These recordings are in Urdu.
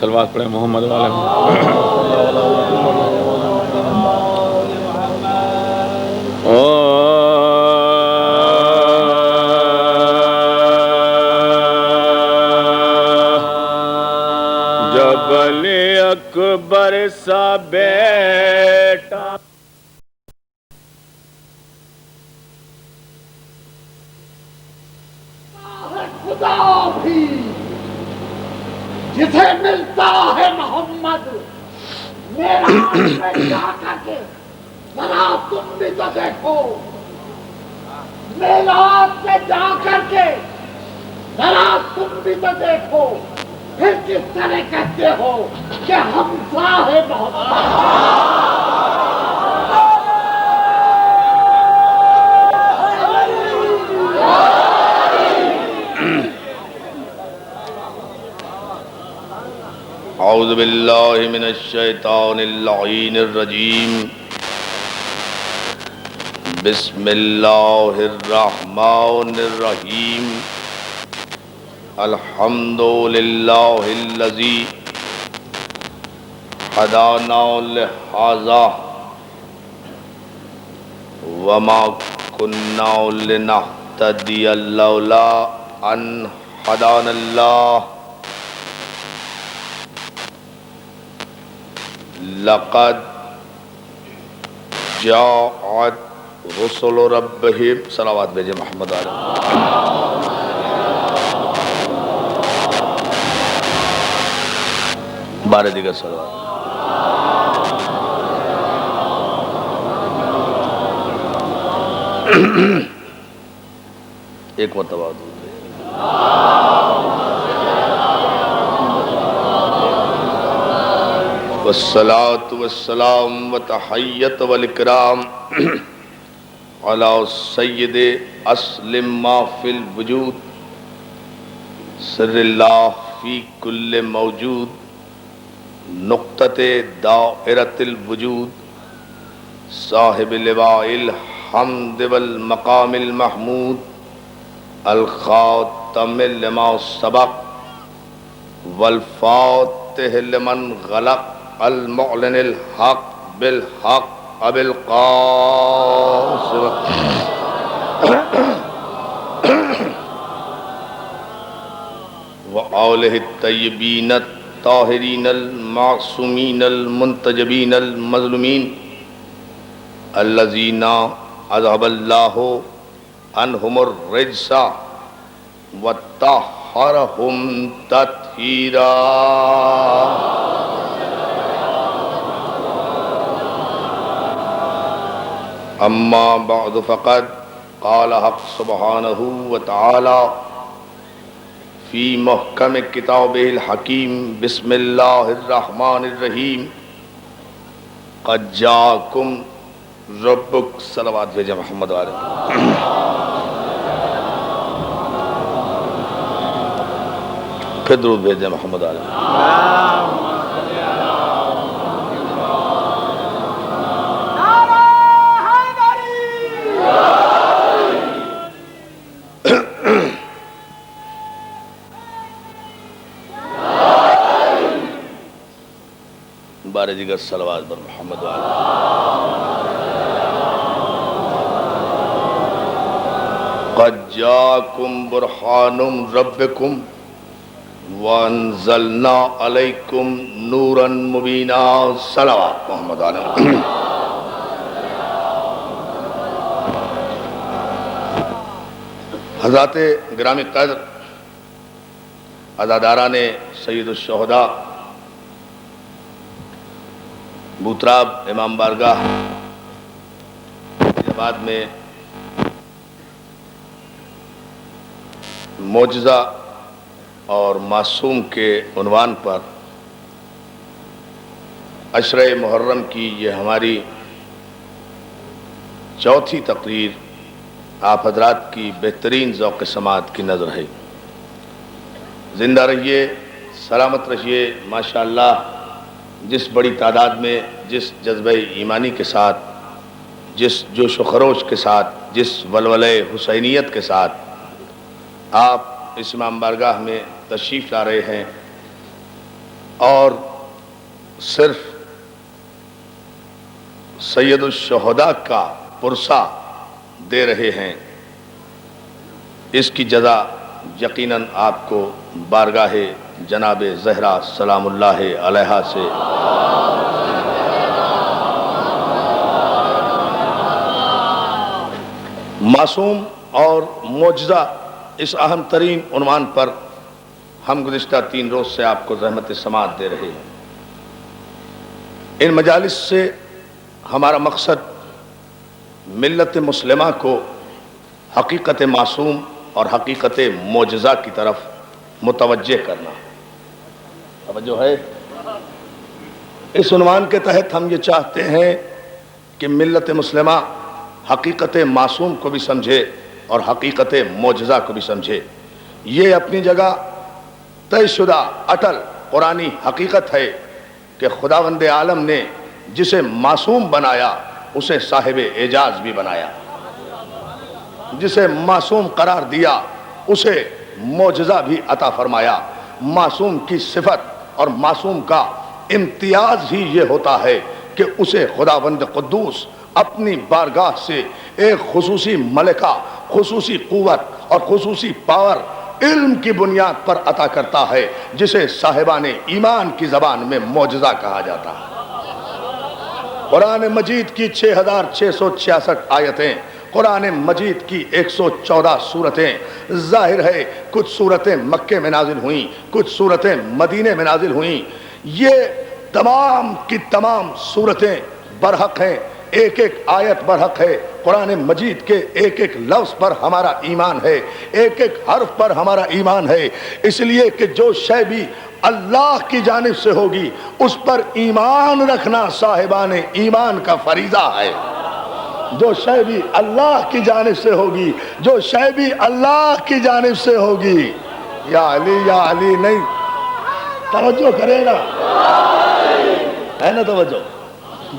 صلوات پڑھیں محمد والے محمد۔ جبل اکبر سا بیٹا خدا بھی جسے ملتا ہے محمد میراث میں جا کر کے ذرا تم بھی تو دیکھو، میراث میں جا کر کے ذرا تم بھی تو دیکھو، پھر کس طرح کہتے ہو کہ ہمسا ہے محمد۔ اعوذ باللہ من الشیطان اللعین الرجیم، بسم اللہ الرحمن الرحیم، الحمد للہ الذی ہدانا لہذا وما کنا لنہتدی لولا ان ہدانا اللہ، لقد جاءت رسل ربہم، صلوات بھیجے محمد علیہ۔ بارہ دیگر صلوات۔ ایک مرتبہ دو۔ والصلاة والسلام وتحیت والاکرام علی سید اسلم ما فی الوجود، سر اللہ فی کل موجود، نقطۃ دائرۃ الوجود، صاحب لواء الحمد والمقام المحمود، الخاتم لما سبق والفاتح لمن غلق، المعلن الحق بالحق ابی القاسم وآلہ الطیبین الطاہرین المعصومین المنتجبین المظلومین، الذین اذھب اللہ عنہم الرجس وطہرہم تطہیرا۔ اما بعد فقد قال حق سبحانہ وتعالی فی محکم کتابہ الحکیم، بسم اللہ الرحمن الرحیم، قد جاءکم ربک، صلوات بھیجے محمد علیہ۔ پھر درود بھیجے محمد علیہ۔ بارہ دیگر صلوات بر محمد وعلی۔ قد جاءکم برہان ربکم وانزلنا علیکم نورا مبینا، صلوات محمد علی۔ حضرات گرامی قدر، عزاداران سید الشہداء بوتراب امام بارگاہ آباد میں معجزہ اور معصوم کے عنوان پر عشرہ محرم کی یہ ہماری چوتھی تقریر آپ حضرات کی بہترین ذوق سماعت کی نظر ہے۔ زندہ رہیے، سلامت رہیے، ماشاءاللہ جس بڑی تعداد میں، جس جذبہ ایمانی کے ساتھ، جس جوش و خروش کے ساتھ، جس ولولہ حسینیت کے ساتھ آپ اس امام بارگاہ میں تشریف لا رہے ہیں، اور صرف سید الشہداء کا پرسہ دے رہے ہیں، اس کی جزا یقیناً آپ کو بارگاہ جناب زہرا سلام اللہ علیہا سے معصوم اور معجزہ، اس اہم ترین عنوان پر ہم گزشتہ 3 روز سے آپ کو زحمت سماعت دے رہے ہیں۔ ان مجالس سے ہمارا مقصد ملت مسلمہ کو حقیقت معصوم اور حقیقت معجزہ کی طرف متوجہ کرنا۔ توجہ ہے؟ اس عنوان کے تحت ہم یہ چاہتے ہیں کہ ملت مسلمہ حقیقت معصوم کو بھی سمجھے اور حقیقت معجزہ کو بھی سمجھے۔ یہ اپنی جگہ طے شدہ اٹل قرآنی حقیقت ہے کہ خداوند عالم نے جسے معصوم بنایا اسے صاحب اعجاز بھی بنایا، جسے معصوم قرار دیا اسے معجزہ بھی عطا فرمایا۔ معصوم کی صفت اور معصوم کا امتیاز ہی یہ ہوتا ہے کہ اسے خداوند قدوس اپنی بارگاہ سے ایک خصوصی ملکہ، خصوصی قوت اور خصوصی پاور علم کی بنیاد پر عطا کرتا ہے، جسے صاحبان ایمان کی زبان میں معجزہ کہا جاتا ہے۔ قرآن مجید کی 6666 آیتیں، قرآن مجید کی 114 سورتیں، ظاہر ہے کچھ سورتیں مکے میں نازل ہوئیں، کچھ سورتیں مدینے میں نازل ہوئیں، یہ تمام کی تمام سورتیں برحق ہیں، ایک ایک آیت برحق ہے۔ قرآن مجید کے ایک ایک لفظ پر ہمارا ایمان ہے، ایک ایک حرف پر ہمارا ایمان ہے، اس لیے کہ جو شے بھی اللہ کی جانب سے ہوگی اس پر ایمان رکھنا صاحبان ایمان کا فریضہ ہے۔ جو شے بھی اللہ کی جانب سے ہوگی، جو شے بھی اللہ کی جانب سے ہوگی، یا علی نہیں، توجہ کرے نا، ہے نا توجہ،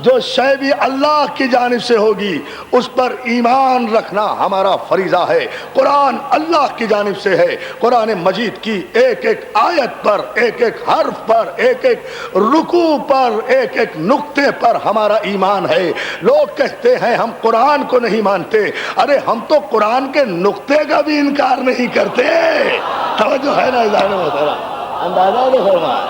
جو شے بھی اللہ کی جانب سے ہوگی اس پر ایمان رکھنا ہمارا فریضہ ہے۔ قرآن اللہ کی جانب سے ہے، قرآن مجید کی ایک ایک آیت پر، ایک ایک حرف پر، ایک ایک رکوع پر، ایک ایک نقطے پر ہمارا ایمان ہے۔ لوگ کہتے ہیں ہم قرآن کو نہیں مانتے، ارے ہم تو قرآن کے نقطے کا بھی انکار نہیں کرتے۔ توجہ ہے نا اندازہ نہیں فرمایا؟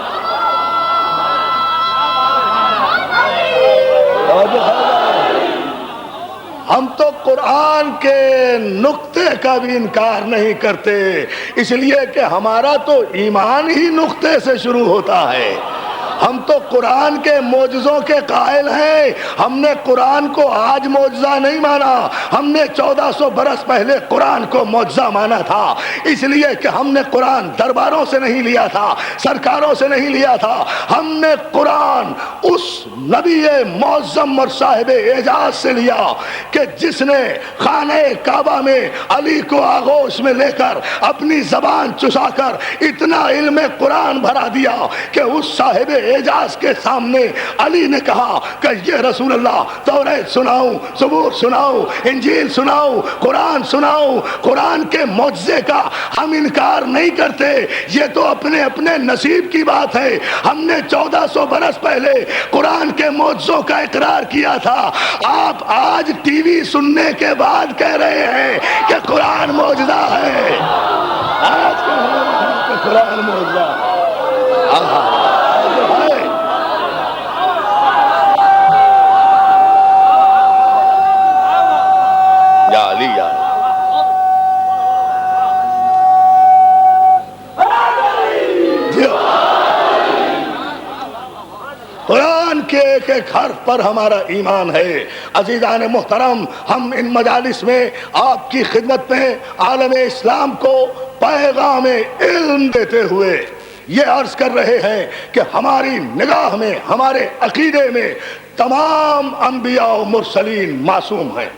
ہم تو قرآن کے نقطے کا بھی انکار نہیں کرتے، اس لیے کہ ہمارا تو ایمان ہی نقطے سے شروع ہوتا ہے۔ ہم تو قرآن کے معجزوں کے قائل ہیں، ہم نے قرآن کو آج معجزہ نہیں مانا، ہم نے 1400 برس پہلے قرآن کو معجزہ مانا تھا، اس لیے کہ ہم نے قرآن درباروں سے نہیں لیا تھا، سرکاروں سے نہیں لیا تھا، ہم نے قرآن اس نبی معظم اور صاحب اعجاز سے لیا کہ جس نے خانہ کعبہ میں علی کو آغوش میں لے کر اپنی زبان چسا کر اتنا علم قرآن بھرا دیا کہ اس صاحب اعجاز کے سامنے علی نے کہا کہ یہ رسول اللہ توریت سناؤں، زبور سناؤں، انجیل سناؤں، قرآن سناؤں۔ قرآن کے معجزے کا ہم انکار نہیں کرتے، یہ تو اپنے اپنے نصیب کی بات ہے۔ ہم نے 1400 برس پہلے قرآن کے معجزوں کا اقرار کیا تھا، آپ آج ٹی وی سننے کے بعد کہہ رہے ہیں کہ قرآن معجزہ ہے۔ آج کہہ رہے ہیں کہ قرآن معجزہ ہے۔ یا علی یا قرآن کے ایک ایک حرف پر ہمارا ایمان ہے۔ عزیزان محترم، ہم ان مجالس میں آپ کی خدمت میں عالم اسلام کو پیغام علم دیتے ہوئے یہ عرض کر رہے ہیں کہ ہماری نگاہ میں، ہمارے عقیدے میں تمام انبیاء و مرسلین معصوم ہیں،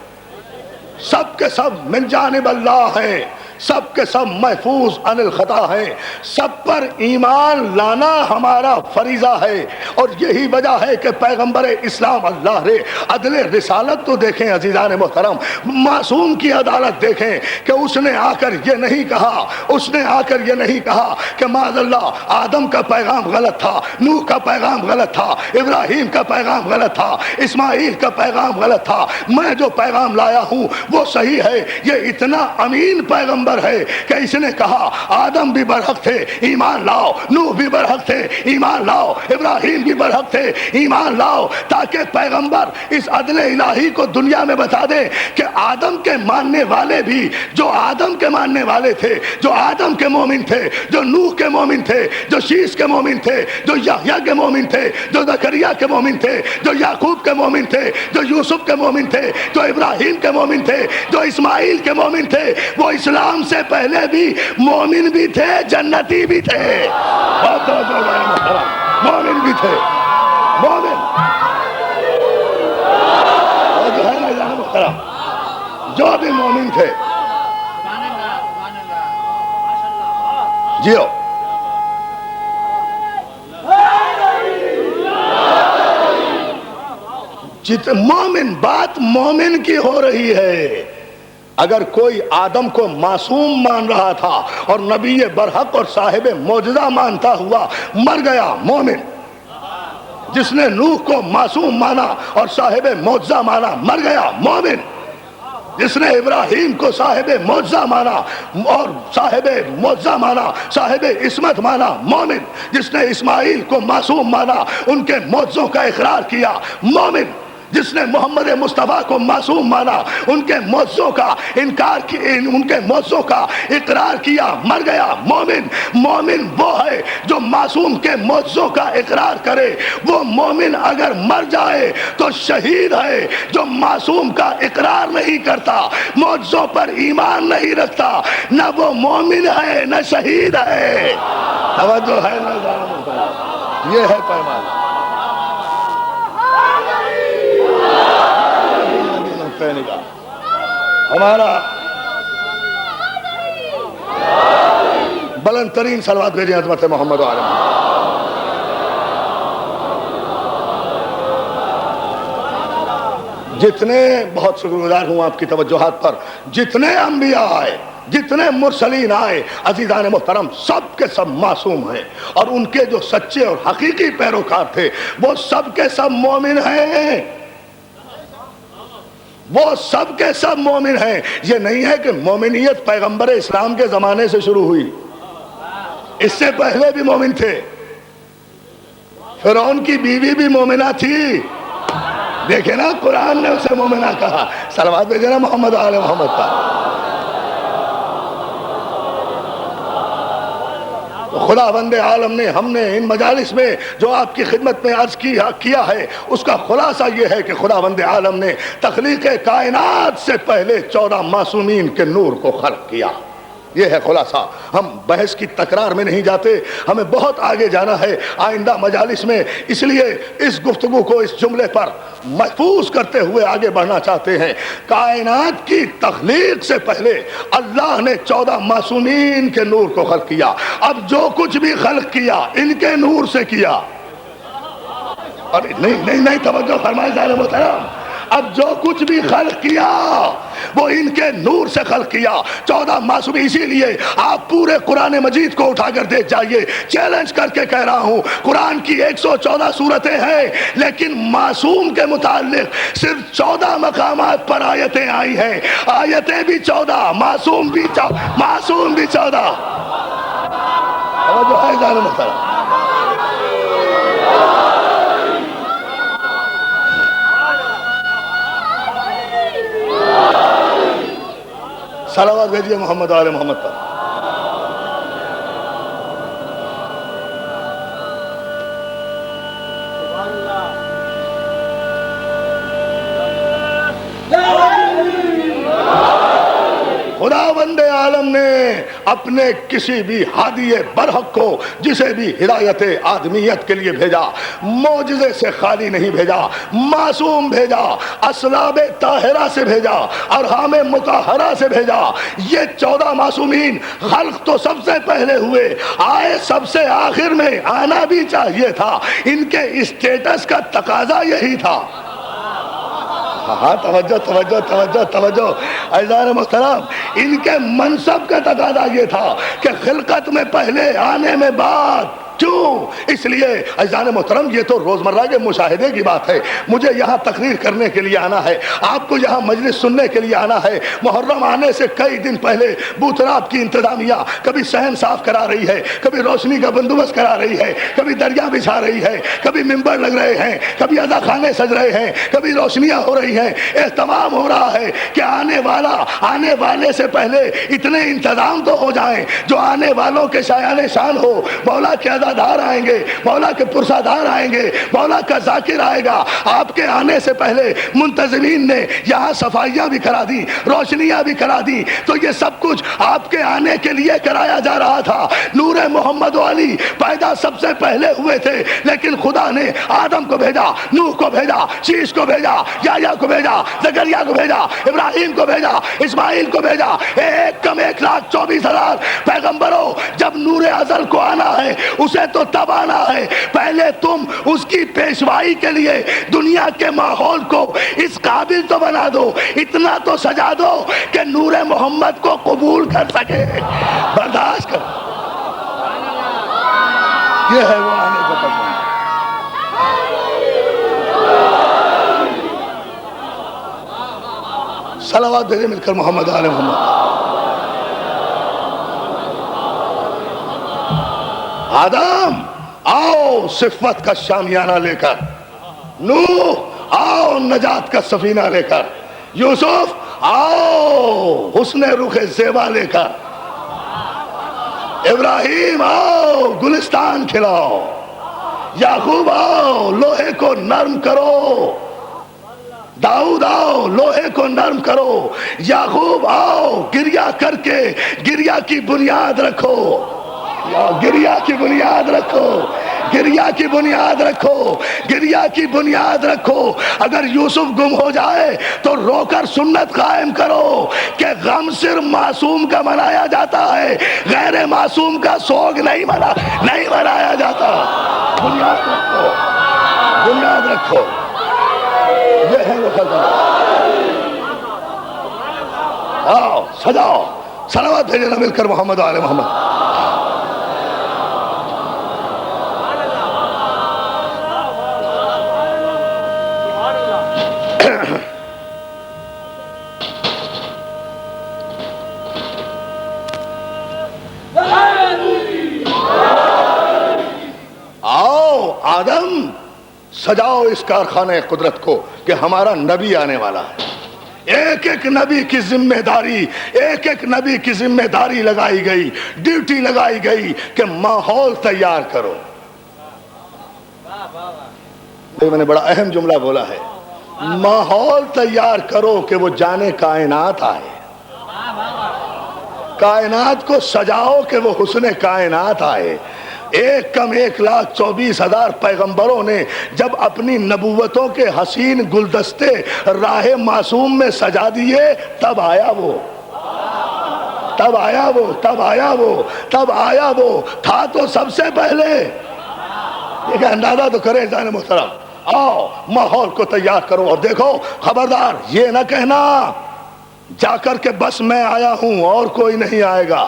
سب کے سب من جانب اللہ ہیں، سب کے سب محفوظ عن الخطا ہیں، سب پر ایمان لانا ہمارا فریضہ ہے، اور یہی وجہ ہے کہ پیغمبر اسلام اللہ نے عدل رسالت تو دیکھیں عزیزان محترم، معصوم کی عدالت دیکھیں کہ اس نے آ کر یہ نہیں کہا، اس نے آ کر یہ نہیں کہا کہ معاذ اللہ آدم کا پیغام غلط تھا، نوح کا پیغام غلط تھا، ابراہیم کا پیغام غلط تھا، اسماعیل کا پیغام غلط تھا، میں جو پیغام لایا ہوں وہ صحیح ہے۔ یہ اتنا امین پیغمبر ہے کہ اس نے کہا آدم بھی برحق تھے، ایمان لاؤ، نوح بھی برحق تھے، ایمان لاؤ، ابراہیم بھی برحق تھے، ایمان لاؤ، تاکہ پیغمبر اس عدل الہی کو دنیا میں بتا دے کہ آدم کے ماننے والے بھی، جو آدم کے ماننے والے تھے، جو آدم کے مومن تھے، جو نوح کے مومن تھے، جو شیش کے مومن تھے، جو یحییٰ کے مومن تھے، جو زکریا کے مومن تھے، جو یعقوب کے مومن تھے، جو یوسف کے مومن تھے، جو ابراہیم کے مومن تھے، جو اسماعیل کے مومن تھے، وہ اسلام سے پہلے بھی مومن بھی تھے، جنتی بھی تھے، مومن بھی تھے، مومن جو ہے نا محترم، جو بھی مومن تھے جیو مومن، بات مومن کی ہو رہی ہے۔ اگر کوئی آدم کو معصوم مان رہا تھا اور نبی برحق اور صاحب معجزہ مانتا ہوا مر گیا، مومن۔ جس نے نوح کو معصوم مانا اور صاحب معجزہ مانا مر گیا، مومن۔ جس نے ابراہیم کو صاحب معجزہ مانا اور صاحب معجزہ مانا، صاحب عصمت مانا، مومن۔ جس نے اسماعیل کو معصوم مانا، ان کے معجزوں کا اقرار کیا، مومن۔ جس نے محمد مصطفیٰ کو معصوم مانا، ان کے معجزوں کا انکار کی، ان کے معجزوں کا اقرار کیا، مر گیا، مومن۔ مومن وہ ہے جو معصوم کے معجزوں کا اقرار کرے، وہ مومن اگر مر جائے تو شہید ہے۔ جو معصوم کا اقرار نہیں کرتا، معجزوں پر ایمان نہیں رکھتا، نہ وہ مومن ہے نہ شہید ہے۔ توجہ ہے نہ؟ یہ ہے پیمان۔ ہمارا بلند ترین صلوات بھیجیں عظمت محمد عالم۔ جتنے، بہت شکر گزار ہوں آپ کی توجہات پر، جتنے انبیاء آئے، جتنے مرسلین آئے عزیزان محترم، سب کے سب معصوم ہیں، اور ان کے جو سچے اور حقیقی پیروکار تھے وہ سب کے سب مومن ہیں، وہ سب کے سب مومن ہیں۔ یہ نہیں ہے کہ مومنیت پیغمبر اسلام کے زمانے سے شروع ہوئی، اس سے پہلے بھی مومن تھے۔ فرعون کی بیوی بھی مومنہ تھی، دیکھیں نا قرآن نے اسے مومنہ کہا۔ صلوات بھیجیں نا محمد آل محمد پر۔ خداوند عالم نے، ہم نے ان مجالس میں جو آپ کی خدمت میں عرض کیا ہے، اس کا خلاصہ یہ ہے کہ خداوند عالم نے تخلیق کائنات سے پہلے 14 معصومین کے نور کو خلق کیا۔ یہ ہے خلاصہ۔ ہم بحث کی تکرار میں نہیں جاتے، ہمیں بہت آگے جانا ہے آئندہ مجالس میں، اس لیے اس گفتگو کو اس جملے پر محفوظ کرتے ہوئے آگے بڑھنا چاہتے ہیں۔ کائنات کی تخلیق سے پہلے اللہ نے 14 معصومین کے نور کو خلق کیا۔ اب جو کچھ بھی خلق کیا ان کے نور سے کیا۔ اور نہیں توجہ فرمائے ذرا محترم، اب جو کچھ بھی خلق کیا وہ ان کے نور سے خلق کیا۔ 14 معصوم، اسی لیے آپ پورے قرآن مجید کو اٹھا کر دیکھ جائیے، چیلنج کر کے کہہ رہا ہوں، قرآن کی 114 صورتیں ہیں لیکن معصوم کے متعلق صرف 14 مقامات پر آیتیں آئی ہیں۔ آیتیں بھی 14، معصوم بھی 14۔ توجہ ہے ذرا محترم۔ صلوات بھیجیے محمد آل محمد پر۔ خداوند عالم نے اپنے کسی بھی ہادی برحق کو جسے بھی ہدایت آدمیت کے لیے بھیجا معجزے سے خالی نہیں بھیجا، معصوم بھیجا، اسلاب طاہرہ سے بھیجا، ارحام مطہرہ سے بھیجا۔ یہ 14 معصومین خلق تو سب سے پہلے ہوئے، آئے سب سے آخر میں، آنا بھی چاہیے تھا، ان کے اسٹیٹس کا تقاضا یہی تھا۔ ہاں توجہ توجہ توجہ توجہ عزیزان محترم، ان کے منصب کا تقاضا یہ تھا کہ خلقت میں پہلے آنے میں بعد۔ کیوں؟ اس لیے عزیزان محترم یہ تو روزمرہ کے مشاہدے کی بات ہے، مجھے یہاں تقریر کرنے کے لیے آنا ہے، آپ کو یہاں مجلس سننے کے لیے آنا ہے۔ محرم آنے سے کئی دن پہلے بوتراب کی انتظامیہ کبھی صحن صاف کرا رہی ہے، کبھی روشنی کا بندوبست کرا رہی ہے، کبھی دریا بچھا رہی ہے، کبھی ممبر لگ رہے ہیں، کبھی اذا خانے سج رہے ہیں، کبھی روشنیاں ہو رہی ہیں۔ اہتمام ہو رہا ہے کہ آنے والے سے پہلے اتنے انتظام تو ہو جائیں جو آنے والوں کے شایان شان ہو۔ مولا کے دار آئیں گے، مولا کے پرسادار آئیں گے، مولا کا ذاکر آئے گا۔ آپ کے آنے سے پہلے منتظمین نے یہاں صفائیاں بھی کرا دی، روشنیاں بھی کرا دی، تو یہ سب کچھ آپ کے آنے کے لیے کرایا جا رہا تھا۔ نور محمد و علی پیدا سب سے پہلے ہوئے تھے، لیکن خدا نے آدم کو بھیجا، نوح کو بھیجا، شیش کو بھیجا، یحییٰ کو بھیجا، زکریا کو بھیجا، ابراہیم کو بھیجا، اسماعیل کو بھیجا، ایک کم 1,24,000 پیغمبروں۔ جب نور ازل کو آنا ہے اسے تو تب آنا ہے، پہلے تم اس کی پیشوائی کے لیے دنیا کے ماحول کو اس قابل تو بنا دو، اتنا تو سجا دو کہ نور محمد کو قبول کر سکے، برداشت کر۔ یہ ہے وہ آنے کا پیغام۔ صلوات بھیجے مل کر محمد آل محمد۔ آدم آؤ صفت کا شامیانہ لے کر، نوح آؤ نجات کا سفینہ لے کر، یوسف آؤ حسن رخ زیبا لے کر، ابراہیم آؤ گلستان کھلاؤ، یعقوب آؤ لوہے کو نرم کرو، داؤد آؤ لوہے کو نرم کرو، یعقوب آؤ گریا کر کے گریا کی بنیاد رکھو، گریا کی بنیاد رکھو، گریا کی بنیاد رکھو، گریا کی بنیاد رکھو۔ اگر یوسف گم ہو جائے تو رو کر سنت قائم کرو کہ غم صرف معصوم کا منایا جاتا ہے، غیر معصوم کا سوگ نہیں منایا جاتا۔ بنیاد رکھو، بنیاد رکھو، یہ ہے وہ خزانہ۔ آؤ سجاؤ، صلوات بھیجنا مل کر محمد آل محمد۔ آؤ آدم سجاؤ اس کارخانہ قدرت کو کہ ہمارا نبی آنے والا ہے۔ ایک ایک نبی کی ذمہ داری، ایک ایک نبی کی ذمہ داری لگائی گئی، ڈیوٹی لگائی گئی کہ ماحول تیار کرو۔ میں نے بڑا اہم جملہ بولا ہے، ماحول تیار کرو کہ وہ جانے کائنات آئے، کائنات کو سجاؤ کہ وہ حسن کائنات آئے۔ ایک کم 1,24,000 پیغمبروں نے جب اپنی نبوتوں کے حسین گلدستے راہ معصوم میں سجا دیے، تب آیا وہ، تب آیا وہ، تب آیا وہ، تب آیا وہ، تھا تو سب سے پہلے۔ یہ اندازہ تو کریں جان محترم۔ آؤ ماحول کو تیار کرو، اور دیکھو خبردار یہ نہ کہنا جا کر کے بس میں آیا ہوں اور کوئی نہیں آئے گا،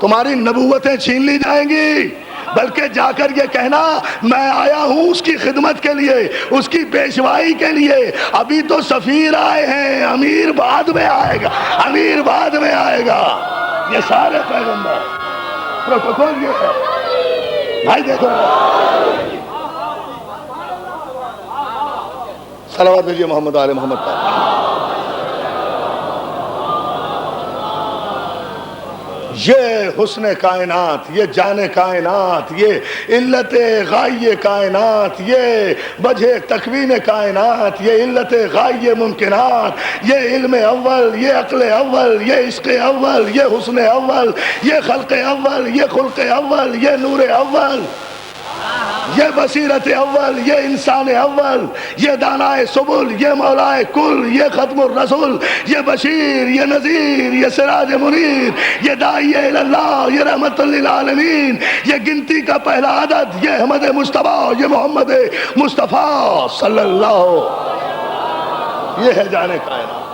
تمہاری نبوتیں چھین لی جائیں گی، بلکہ جا کر یہ کہنا میں آیا ہوں اس کی خدمت کے لیے، اس کی پیشوائی کے لیے۔ ابھی تو سفیر آئے ہیں، امیر بعد میں آئے گا، امیر بعد میں آئے گا۔ یہ سارے پیغمبر پروٹوکول یہ ہے بھائی۔ دیکھو صلوات بھیجیے محمد آل محمد پر۔ یہ حسن کائنات، یہ جان کائنات، یہ علت غائی کائنات، یہ وجہ تکوین کائنات، یہ علت غائی ممکنات، یہ علم اول، یہ عقل اول، یہ عشق اول، یہ حسن اول، یہ خلق اول، یہ خلق اول، یہ نور اول، یہ بصیرت اول، یہ انسان اول، یہ دانائے سبل، یہ مولائے کل، یہ ختم الرسول، یہ بشیر، یہ نذیر، یہ سراج منیر، یہ داعی اللہ، یہ رحمت للعالمین، یہ گنتی کا پہلا عدد، یہ احمد مصطفیٰ، یہ محمد مصطفیٰ صلی اللہ، یہ ہے جانے کائنات۔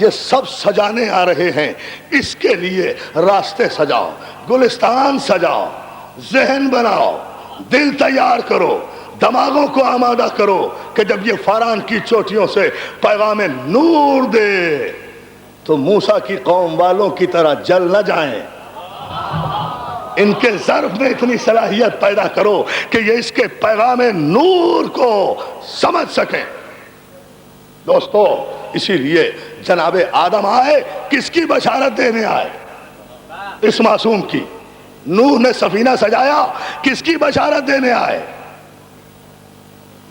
یہ سب سجانے آ رہے ہیں، اس کے لیے راستے سجاؤ، گلستان سجاؤ، ذہن بناؤ، دل تیار کرو، دماغوں کو آمادہ کرو کہ جب یہ فاران کی چوٹیوں سے پیغام نور دے تو موسیٰ کی قوم والوں کی طرح جل نہ جائیں۔ ان کے ظرف میں اتنی صلاحیت پیدا کرو کہ یہ اس کے پیغام نور کو سمجھ سکیں۔ دوستو، اسی لیے جناب آدم آئے، کس کی بشارت دینے آئے؟ اس معصوم کی۔ نوح نے سفینہ سجایا، کس کی بشارت دینے آئے؟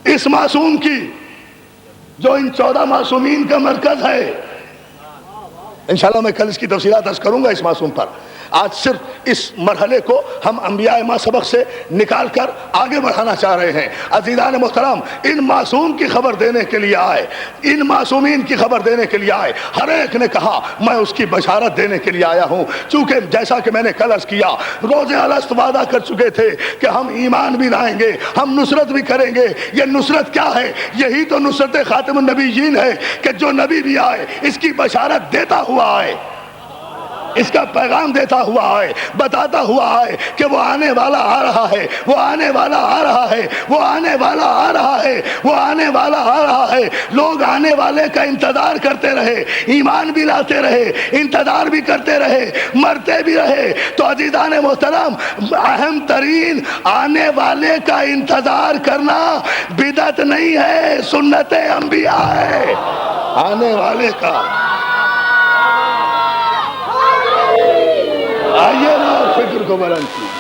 اس معصوم کی، جو ان 14 معصومین کا مرکز ہے۔ انشاءاللہ میں کل اس کی تفصیلات عرض کروں گا اس معصوم پر۔ آج صرف اس مرحلے کو ہم انبیاء ما سبق سے نکال کر آگے بڑھانا چاہ رہے ہیں۔ عزیزان محترم، ان معصوم کی خبر دینے کے لیے آئے، ان معصومین کی خبر دینے کے لیے آئے۔ ہر ایک نے کہا میں اس کی بشارت دینے کے لیے آیا ہوں، چونکہ جیسا کہ میں نے کل عرض کیا، روز الست وعدہ کر چکے تھے کہ ہم ایمان بھی لائیں گے، ہم نصرت بھی کریں گے۔ یہ نصرت کیا ہے؟ یہی تو نصرت خاتم النبیین ہے کہ جو نبی بھی آئے اس کی بشارت دیتا ہوا آئے، اس کا پیغام دیتا ہوا آئے، بتاتا ہوا آئے کہ وہ آنے والا آ رہا ہے، وہ آنے والا آ رہا ہے، وہ آنے والا آ رہا ہے، وہ آنے والا آ رہا ہے۔ لوگ آنے والے کا انتظار کرتے رہے، ایمان بھی لاتے رہے، انتظار بھی کرتے رہے، مرتے بھی رہے۔ تو عزیزان محترم، اہم ترین آنے والے کا انتظار کرنا بدعت نہیں ہے، سنت انبیاء ہے۔ آنے والے کا آئیے نا فکر کو بلند کیجیے۔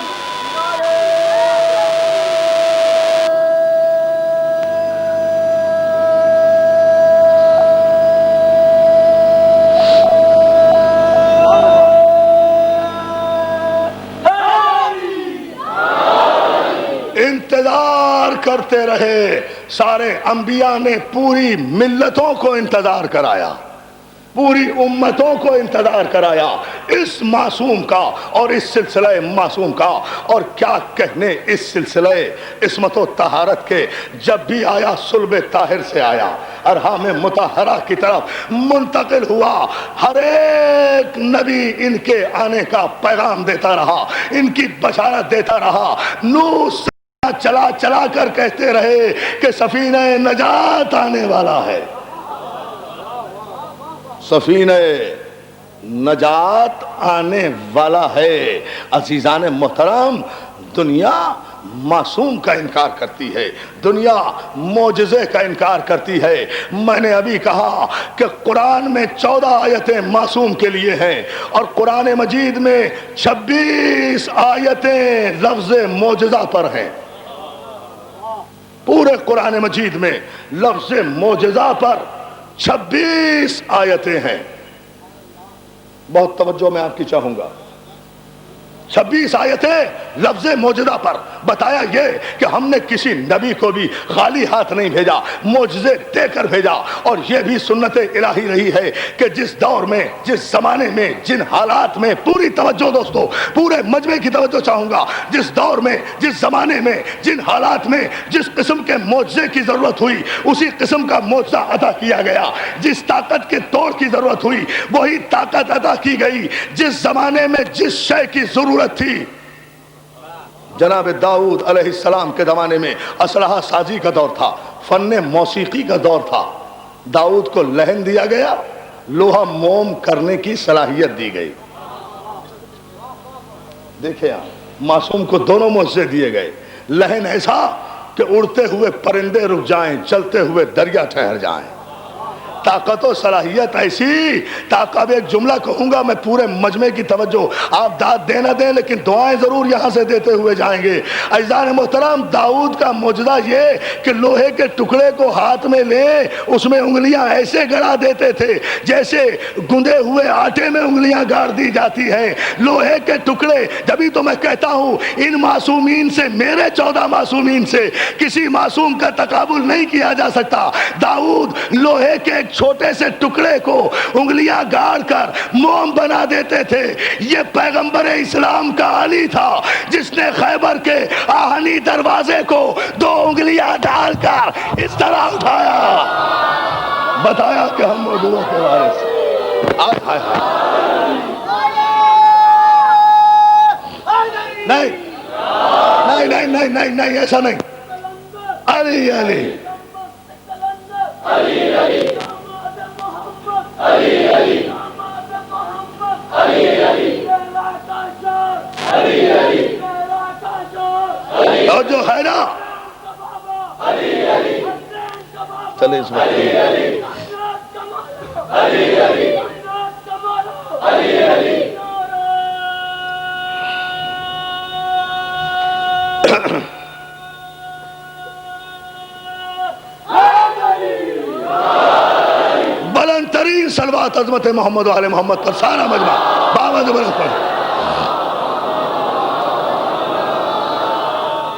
انتظار کرتے رہے، سارے انبیاء نے پوری ملتوں کو انتظار کرایا، پوری امتوں کو انتظار کرایا اس معصوم کا اور اس سلسلہ معصوم کا۔ اور کیا کہنے اس سلسلہ عصمت و طہارت کے، جب بھی آیا صلب طاہر سے آیا، ارحام مطہرہ کی طرف منتقل ہوا۔ ہر ایک نبی ان کے آنے کا پیغام دیتا رہا، ان کی بشارت دیتا رہا۔ نوح چلا چلا کر کہتے رہے کہ سفینہ نجات آنے والا ہے، سفینہ نجات آنے والا ہے۔ عزیزان محترم، دنیا معصوم کا انکار کرتی ہے، دنیا معجزے کا انکار کرتی ہے۔ میں نے ابھی کہا کہ قرآن میں 14 آیتیں معصوم کے لیے ہیں، اور قرآن مجید میں 26 آیتیں لفظ معجزہ پر ہیں۔ پورے قرآن مجید میں لفظ معجزہ پر 26 آیتیں ہیں۔ بہت توجہ میں آپ کی چاہوں گا۔ 26 آیتیں لفظ معجزہ پر۔ بتایا یہ کہ ہم نے کسی نبی کو بھی خالی ہاتھ نہیں بھیجا، معجزے دے کر بھیجا۔ اور یہ بھی سنت الہی رہی ہے کہ جس دور میں، جس زمانے میں، جن حالات میں، پوری توجہ دوستو، پورے مجمع کی توجہ چاہوں گا، جس دور میں، جس زمانے میں، جن حالات میں جس قسم کے معجزے کی ضرورت ہوئی، اسی قسم کا معجزہ عطا کیا گیا۔ جس طاقت کے توڑ کی ضرورت ہوئی، وہی طاقت عطا کی گئی۔ جس زمانے میں جس شے کی ضرورت تھی، جناب داؤد علیہ السلام کے زمانے میں اسلحہ سازی کا دور تھا، فن موسیقی کا دور تھا۔ داؤد کو لہن دیا گیا، لوہا موم کرنے کی صلاحیت دی گئی۔ دیکھیں آپ، معصوم کو دونوں معجزے دیے گئے۔ لہن ایسا کہ اڑتے ہوئے پرندے رک جائیں، چلتے ہوئے دریا ٹھہر جائیں۔ طاقت و صلاحیت ایسی، اب ایک جملہ کہوں گا میں پورے مجمع کی توجہ، آپ داد دے نہ دیں لیکن دعائیں ضرور یہاں سے دیتے ہوئے جائیں گے۔ عزیزان محترم، داؤد کا معجزہ یہ کہ لوہے کے ٹکڑے کو ہاتھ میں لیں، اس میں انگلیاں ایسے گڑا دیتے تھے جیسے گندے ہوئے آٹے میں انگلیاں گاڑ دی جاتی ہیں۔ لوہے کے ٹکڑے، جبھی تو میں کہتا ہوں ان معصومین سے، میرے 14 معصومین سے کسی معصوم کا تقابل نہیں کیا جا سکتا۔ داؤد لوہے کے ایک چھوٹے سے ٹکڑے کو انگلیاں گاڑ کر موم بنا دیتے تھے۔ یہ پیغمبر اسلام کا علی تھا جس نے خیبر کے آہنی دروازے کو 2 انگلیاں ڈال کر اس طرح اٹھایا، بتایا کہ ہم موجودوں کے وارث ہیں۔ نہیں نہیں نہیں نہیں نہیں، ایسا نہیں۔ علی علی اور جو ہے نا، چلے اس وقت بلند ترین صلوات عظمت محمد و آل محمد پر سارا مجمع بابا زبردست پڑھ۔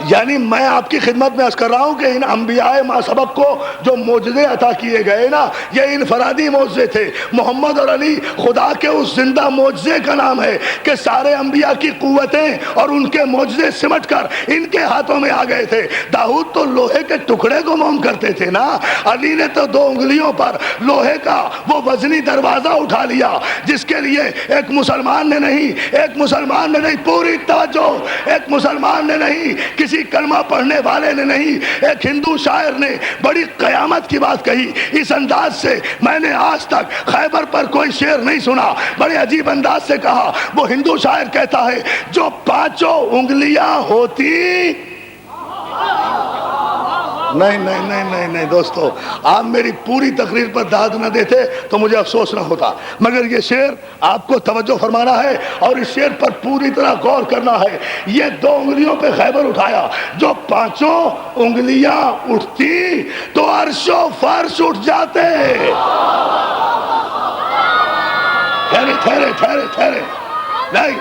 یعنی میں آپ کی خدمت میں عرض کر رہا ہوں کہ ان انبیاء ما سبق کو جو معجزے عطا کیے گئے نا، یہ انفرادی معجزے تھے۔ محمد اور علی خدا کے اس زندہ معجزے کا نام ہے کہ سارے انبیاء کی قوتیں اور ان کے معجزے سمٹ کر ان کے ہاتھوں میں آ گئے تھے۔ داؤد تو لوہے کے ٹکڑے کو موم کرتے تھے نا، علی نے تو 2 انگلیوں پر لوہے کا وہ وزنی دروازہ اٹھا لیا جس کے لیے ایک مسلمان نے نہیں، پوری توجہ، ایک مسلمان نے نہیں، کسی کلمہ پڑھنے والے نے نہیں، ایک ہندو شاعر نے بڑی قیامت کی بات کہی۔ اس انداز سے میں نے آج تک خیبر پر کوئی شعر نہیں سنا، بڑے عجیب انداز سے کہا۔ وہ ہندو شاعر کہتا ہے جو 5 انگلیاں ہوتی، نہیں دوستو، آپ میری پوری تقریر پر داد نہ دیتے تو مجھے افسوس نہ ہوتا، مگر یہ شعر آپ کو توجہ فرمانا ہے اور اس شعر پر پوری طرح غور کرنا ہے۔ یہ 2 انگلیوں پہ خیبر اٹھایا، جو 5 انگلیاں اٹھتی تو عرش و فرش اٹھ جاتے۔ ٹھہرے، نہیں،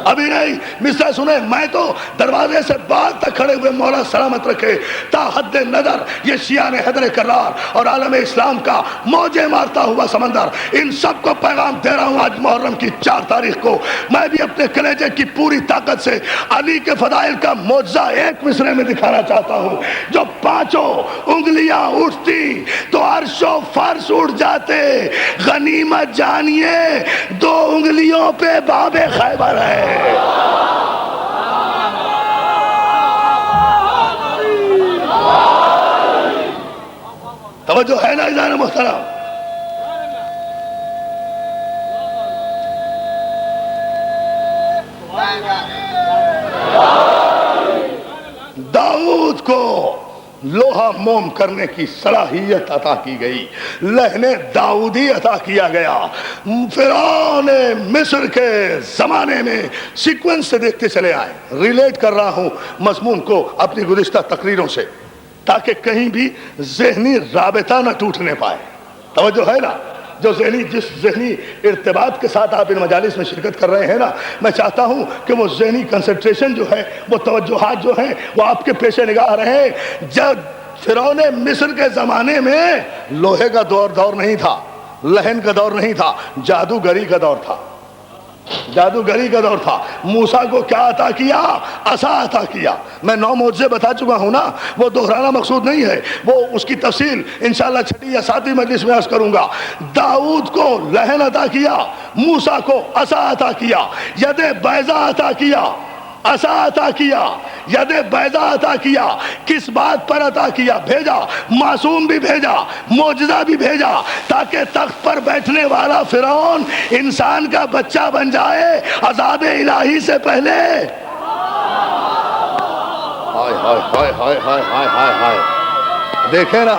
ابھی نہیں، مسئلہ سنیں، میں تو دروازے سے باہر تک کھڑے ہوئے مولا سلامت رکھے تا حد نظر یہ شیعان حیدر کرار اور عالم اسلام کا موجے مارتا ہوا سمندر، ان سب کو پیغام دے رہا ہوں آج محرم کی 4 تاریخ کو۔ میں بھی اپنے کلیجے کی پوری طاقت سے علی کے فضائل کا معجزہ ایک مصرے میں دکھانا چاہتا ہوں۔ جو 5 انگلیاں اٹھتی تو عرش و فرش اٹھ جاتے۔ غنیمت جانیے 2 انگلیوں پہ باب خیبر ہے۔ توجہ ہے نا عزیزان محترم؟ داؤد کو لوہا موم کرنے کی صلاحیت عطا کی گئی، لہن داؤدی عطا کیا گیا۔ فرعون مصر کے زمانے میں سیکوینس سے دیکھتے چلے آئے، ریلیٹ کر رہا ہوں مضمون کو اپنی گزشتہ تقریروں سے تاکہ کہیں بھی ذہنی رابطہ نہ ٹوٹنے پائے۔ توجہ ہے نا؟ جس ذہنی ارتباط کے ساتھ آپ ان مجالس میں شرکت کر رہے ہیں نا، میں چاہتا ہوں کہ وہ ذہنی کنسنٹریشن جو ہے، وہ توجہات جو ہیں، وہ آپ کے پیش نگاہ رہیں۔ جب فرعون مصر کے زمانے میں لوہے کا دور نہیں تھا، لہن کا دور نہیں تھا، جادوگری کا دور تھا۔ موسیٰ کو کیا عطا کیا؟ عصا عطا کیا۔ میں 9 معجزے بتا چکا ہوں نا، وہ دہرانا مقصود نہیں ہے، وہ اس کی تفصیل انشاءاللہ 6 یا 7 مجلس میں عرض کروں گا۔ داؤد کو لہن عطا کیا، موسیٰ کو عصا عطا کیا، ید بیضا عطا کیا، عصا عطا کیا، ید بیضا عطا کیا۔ کس بات پر عطا کیا؟ بھیجا، معصوم بھی بھیجا، معجزہ بھی بھیجا، تاکہ تخت پر بیٹھنے والا فرعون انسان کا بچہ بن جائے عذاب الہی سے پہلے۔ ہائے ہائے ہائے ہائے ہائے ہائے ہائے، دیکھیں نا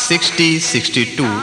6062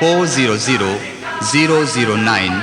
400009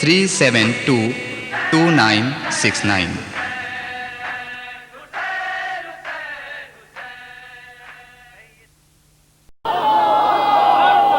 3722969।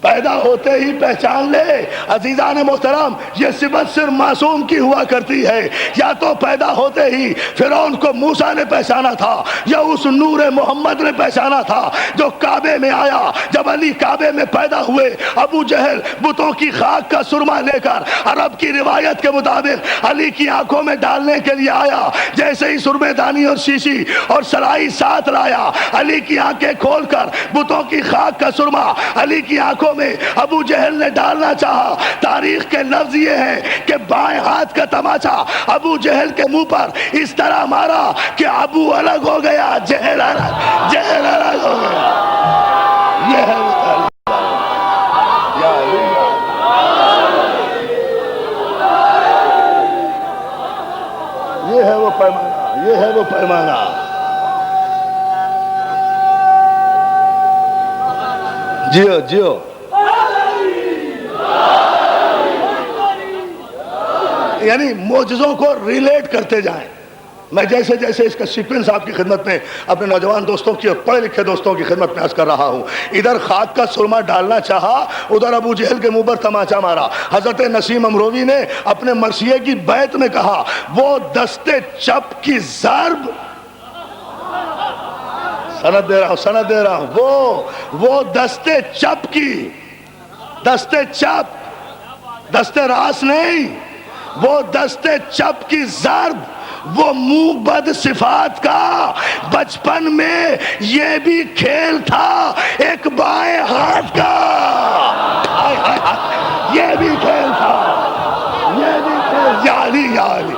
پیدا ہوتے ہی پہچان لے۔ عزیزان محترم، یہ صفت صرف معصوم کی ہوا کرتی ہے۔ یا تو پیدا ہوتے ہی فرعون کو موسیٰ نے پہچانا تھا، یا اس نور محمد نے پہچانا تھا جو کعبے میں آیا۔ جب علی کعبے میں پیدا ہوئے، ابو جہل بتوں کی خاک کا سرما لے کر عرب کی روایت کے مطابق علی کی آنکھوں میں ڈالنے کے لیے آیا۔ جیسے ہی سرمے دانی اور شیشی اور سرائی ساتھ لایا، علی کی آنکھیں کھول کر بتوں کی خاک کا سرما علی کی آنکھوں میں ابو جہل نے ڈالنا چاہا۔ تاریخ کے لفظ یہ ہے کہ بائیں ہاتھ کا تماچا ابو جہل کے منہ پر اس طرح مارا کہ ابو الگ ہو گیا، جہل الگ ہو گیا۔ یہ ہے وہ تاریخ۔ یا اللہ، یہ ہے وہ پیمانہ، یہ ہے وہ پیمانہ۔ جیو جیو۔ یعنی معجزوں کو ریلیٹ کرتے جائیں۔ میں جیسے جیسے اس کا سیکوینس آپ کی خدمت میں اپنے نوجوان دوستوں کی اور پڑھے لکھے دوستوں کی خدمت میں عرض کر رہا ہوں، ادھر خاک کا سرما ڈالنا چاہا، ادھر ابو جہل کے منہ پر تماچا مارا۔ حضرت نسیم امروی نے اپنے مرثیے کی بیت میں کہا، وہ دستے چپ کی ضرب، سند دے رہا ہوں، وہ دستے چپ کی، دستے چپ، دستے راس نہیں، وہ دستے چپ کی ضرب، وہ منہ بد صفات کا بچپن میں یہ بھی کھیل تھا ایک بائیں ہاتھ کا، یہ بھی کھیل تھا، یہ بھی کھیل، یا علی یا علی۔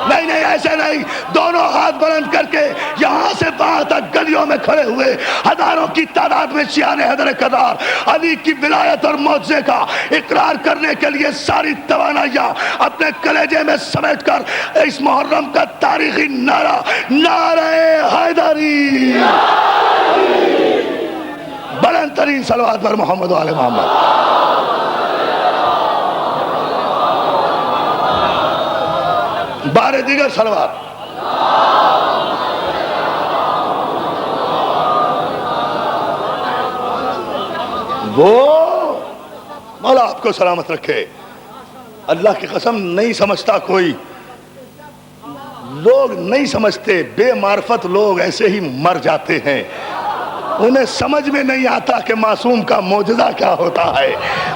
نہیں نہیں، ایسے نہیں، دونوں ہاتھ بلند کر کے یہاں سے وہاں تک گلیوں میں کھڑے ہوئے ہزاروں کی تعداد میں شیعان حیدر کرار علی کی ولایت اور معجزے کا اقرار کرنے کے لیے ساری توانائیاں اپنے کلیجے میں سمیٹ کر اس محرم کا تاریخی نعرہ، نعرہ حیدری، بلند ترین صلوات پر محمد و آل محمد۔ بارے دیگر صلوات۔ وہ مولا آپ کو سلامت رکھے۔ اللہ کی قسم نہیں سمجھتا کوئی، لوگ نہیں سمجھتے، بے معرفت لوگ ایسے ہی مر جاتے ہیں۔ انہیں سمجھ میں نہیں آتا کہ معصوم کا معجزہ کیا ہوتا ہے،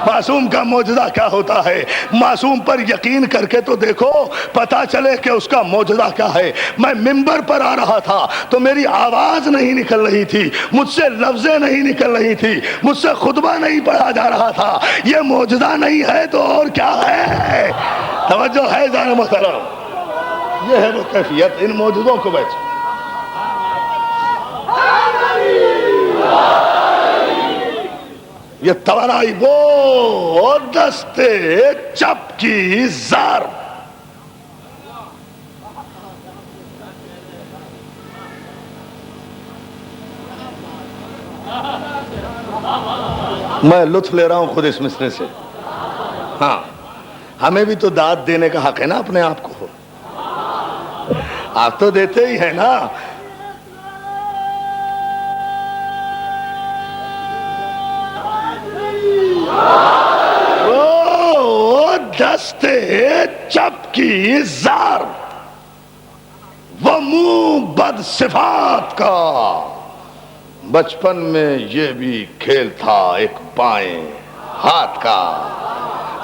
معصوم کا معجزہ کیا ہوتا ہے۔ معصوم پر یقین کر کے تو دیکھو، پتا چلے کہ اس کا معجزہ کیا ہے۔ میں منبر پر آ رہا تھا تو میری آواز نہیں نکل رہی تھی، مجھ سے لفظیں نہیں نکل رہی تھی، مجھ سے خطبہ نہیں پڑھا جا رہا تھا۔ یہ معجزہ نہیں ہے تو اور کیا ہے؟ توجہ ہے جان محترم، یہ ہے وہ کیفیت ان معجزوں کو بیچ۔ یہ توانائی، وہ دستے چپ کی ضرب، میں لطف لے رہا ہوں خود اس مصرے سے۔ ہاں، ہمیں بھی تو داد دینے کا حق ہے نا اپنے آپ کو، آپ تو دیتے ہی ہیں نا۔ وہ دستے چپ کی ضرب، وہ منہ بد صفات کا بچپن میں یہ بھی کھیل تھا ایک بائیں ہاتھ کا،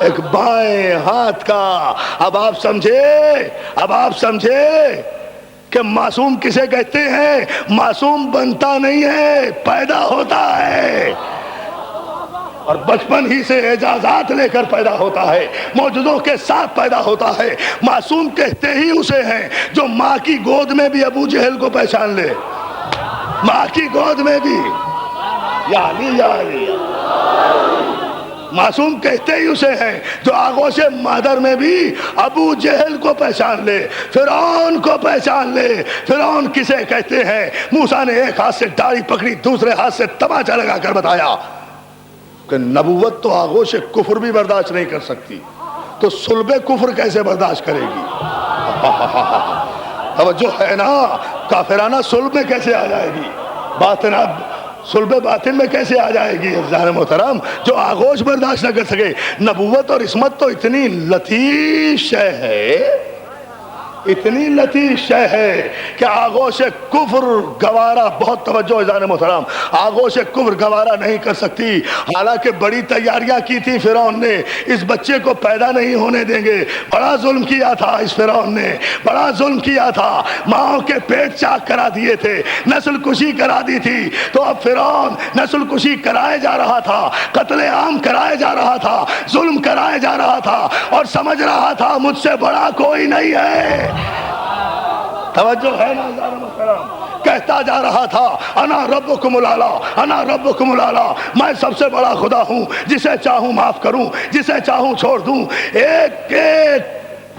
ایک بائیں ہاتھ کا۔ اب آپ سمجھے کہ معصوم کسے کہتے ہیں؟ معصوم بنتا نہیں ہے، پیدا ہوتا ہے، اور بچپن ہی سے اعجازات لے کر پیدا ہوتا ہے، معجزوں کے ساتھ پیدا ہوتا ہے۔ معصوم کہتے ہی اسے ہیں جو ماں کی گود میں بھی ابو جہل کو پہچان لے، ماں کی گود میں بھی، یا علی یا علی۔ معصوم کہتے ہی اسے ہیں جو آغوش مادر میں بھی ابو جہل کو پہچان لے، فرعون کو پہچان لے۔ فرعون کسے کہتے ہیں؟ موسیٰ نے ایک ہاتھ سے داڑھی پکڑی، دوسرے ہاتھ سے تماچا لگا کر بتایا کہ نبوت تو آغوش کفر بھی برداشت نہیں کر سکتی، تو صلب کفر کیسے برداشت کرے گی؟ توجہ ہے نا، کافرانہ صلب میں کیسے آ جائے گی؟ باطنہ صلب باطن میں کیسے آ جائے گی عزیزان محترم؟ جو آغوش برداشت نہ کر سکے. نبوت اور عصمت تو اتنی لطیف شے ہے، اتنی لطیف شے ہے کہ آغوش کفر گوارا، بہت توجہ عزیزان محترم، آغوش کفر گوارا نہیں کر سکتی. حالانکہ بڑی تیاریاں کی تھی فرعون نے، اس بچے کو پیدا نہیں ہونے دیں گے. بڑا ظلم کیا تھا اس فرعون نے، بڑا ظلم کیا تھا، ماؤں کے پیٹ چاک کرا دیے تھے، نسل کشی کرا دی تھی. تو اب فرعون نسل کشی کرائے جا رہا تھا، قتل عام کرائے جا رہا تھا، ظلم کرائے جا رہا تھا، اور سمجھ رہا تھا مجھ سے بڑا کوئی نہیں ہے. توجہ ہے نا عزیزان محترم؟ کہتا جا رہا تھا انا ربکم الاعلی، انا ربکم الاعلی، میں سب سے بڑا خدا ہوں، جسے چاہوں معاف کروں، جسے چاہوں چھوڑ دوں. ایک ایک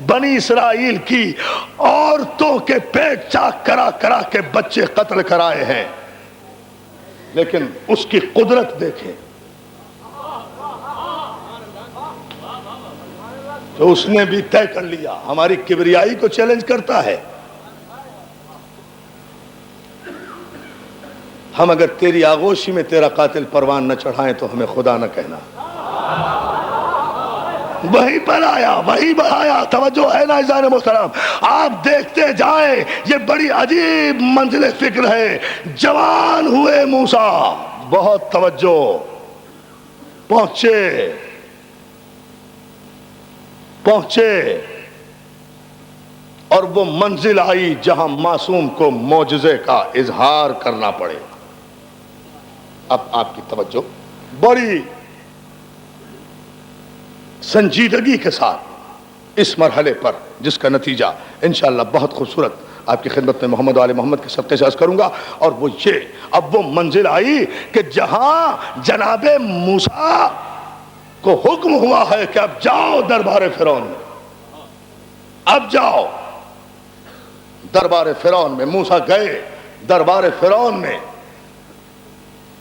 بنی اسرائیل کی عورتوں کے پیٹ چاک کرا کرا کے بچے قتل کرائے ہیں، لیکن اس کی قدرت دیکھیں. تو اس نے بھی طے کر لیا، ہماری کبریائی کو چیلنج کرتا ہے. ہم اگر تیری آغوشی میں تیرا قاتل پروان نہ چڑھائیں تو ہمیں خدا نہ کہنا. وہی پر آیا، وہی بڑھایا. توجہ ہے نا عزیزان محترم؟ آپ دیکھتے جائیں، یہ بڑی عجیب منزل فکر ہے. جوان ہوئے موسیٰ، بہت توجہ، پہنچے اور وہ منزل آئی جہاں معصوم کو معجزے کا اظہار کرنا پڑے. اب آپ کی توجہ بڑی سنجیدگی کے ساتھ اس مرحلے پر، جس کا نتیجہ انشاءاللہ بہت خوبصورت آپ کی خدمت میں محمد و آل محمد کے صدقے سے عرض کروں گا. اور وہ یہ، اب وہ منزل آئی کہ جہاں جناب موسیٰ کو حکم ہوا ہے کہ اب جاؤ دربار فرعون میں، اب جاؤ دربار فرعون میں. موسیٰ گئے دربار فرعون میں.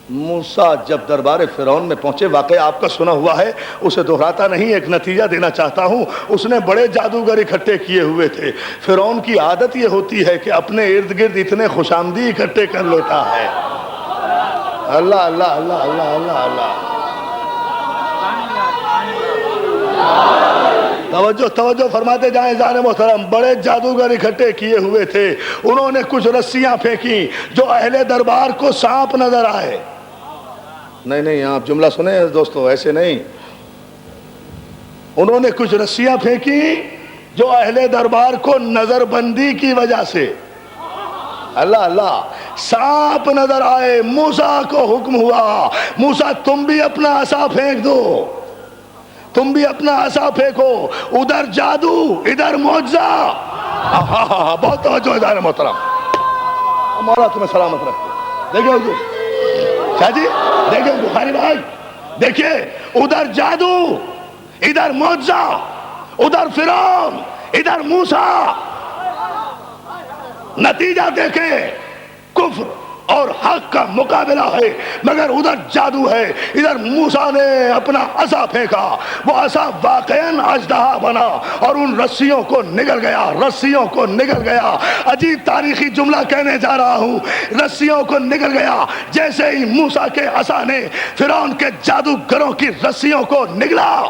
موسیٰ جب دربار فرعون میں پہنچے، واقعہ آپ کا سنا ہوا ہے، اسے دہراتا نہیں، ایک نتیجہ دینا چاہتا ہوں. اس نے بڑے جادوگر اکٹھے کیے ہوئے تھے. فرعون کی عادت یہ ہوتی ہے کہ اپنے ارد گرد اتنے خوش آمدی اکٹھے کر لیتا ہے. اللہ اللہ اللہ اللہ اللہ اللہ. توجہ فرماتے جائیں عزیزان محترم. بڑے جادوگر اکٹھے کیے ہوئے تھے. انہوں نے کچھ رسیاں پھینکی جو اہل دربار کو سانپ نظر آئے. نہیں آپ جملہ سنیں دوستو، ایسے نہیں. انہوں نے کچھ رسیاں پھینکی جو اہل دربار کو نظر بندی کی وجہ سے، اللہ اللہ، سانپ نظر آئے. موسیٰ کو حکم ہوا، موسیٰ تم بھی اپنا عصا پھینک دو، تم بھی اپنا عصا پھینکو. ادھر جادو، ادھر معجزہ. بہت توجہ ہے دائرہ محترم. مولا تمہیں سلامت رکھتے. دیکھیں حضور شاہ جی، دیکھیں بخاری بھائی، دیکھیں ادھر جادو، ادھر معجزہ، ادھر فرعون، ادھر موسیٰ. نتیجہ دیکھیں، کفر اور حق کا مقابلہ ہے، مگر ادھر جادو ہے. ادھر موسیٰ نے اپنا عصا پھینکا، وہ عصا واقعاً اژدہا بنا اور ان رسیوں کو نگل گیا، رسیوں کو نگل گیا. عجیب تاریخی جملہ کہنے جا رہا ہوں، رسیوں کو نگل گیا. جیسے ہی موسیٰ کے عصا نے فرعون کے جادوگروں کی رسیوں کو نگلا،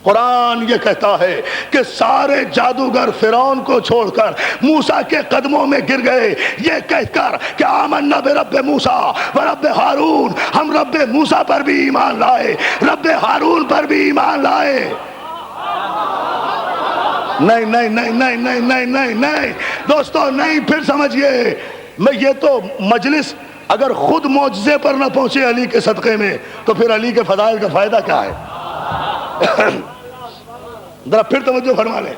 قرآن یہ کہتا ہے کہ سارے جادوگر فرعون کو چھوڑ کر موسیٰ کے قدموں میں گر گئے، یہ کہہ کر کہ آمنا برب موسیٰ و رب ہارون، ہم رب موسیٰ پر بھی ایمان لائے، رب ہارون پر بھی ایمان لائے. نہیں دوستو، نہیں. پھر سمجھئے، میں یہ تو مجلس اگر خود معجزے پر نہ پہنچے علی کے صدقے میں تو پھر علی کے فضائل کا فائدہ کیا ہے؟ ذرا پھر توجہ فرما لیں.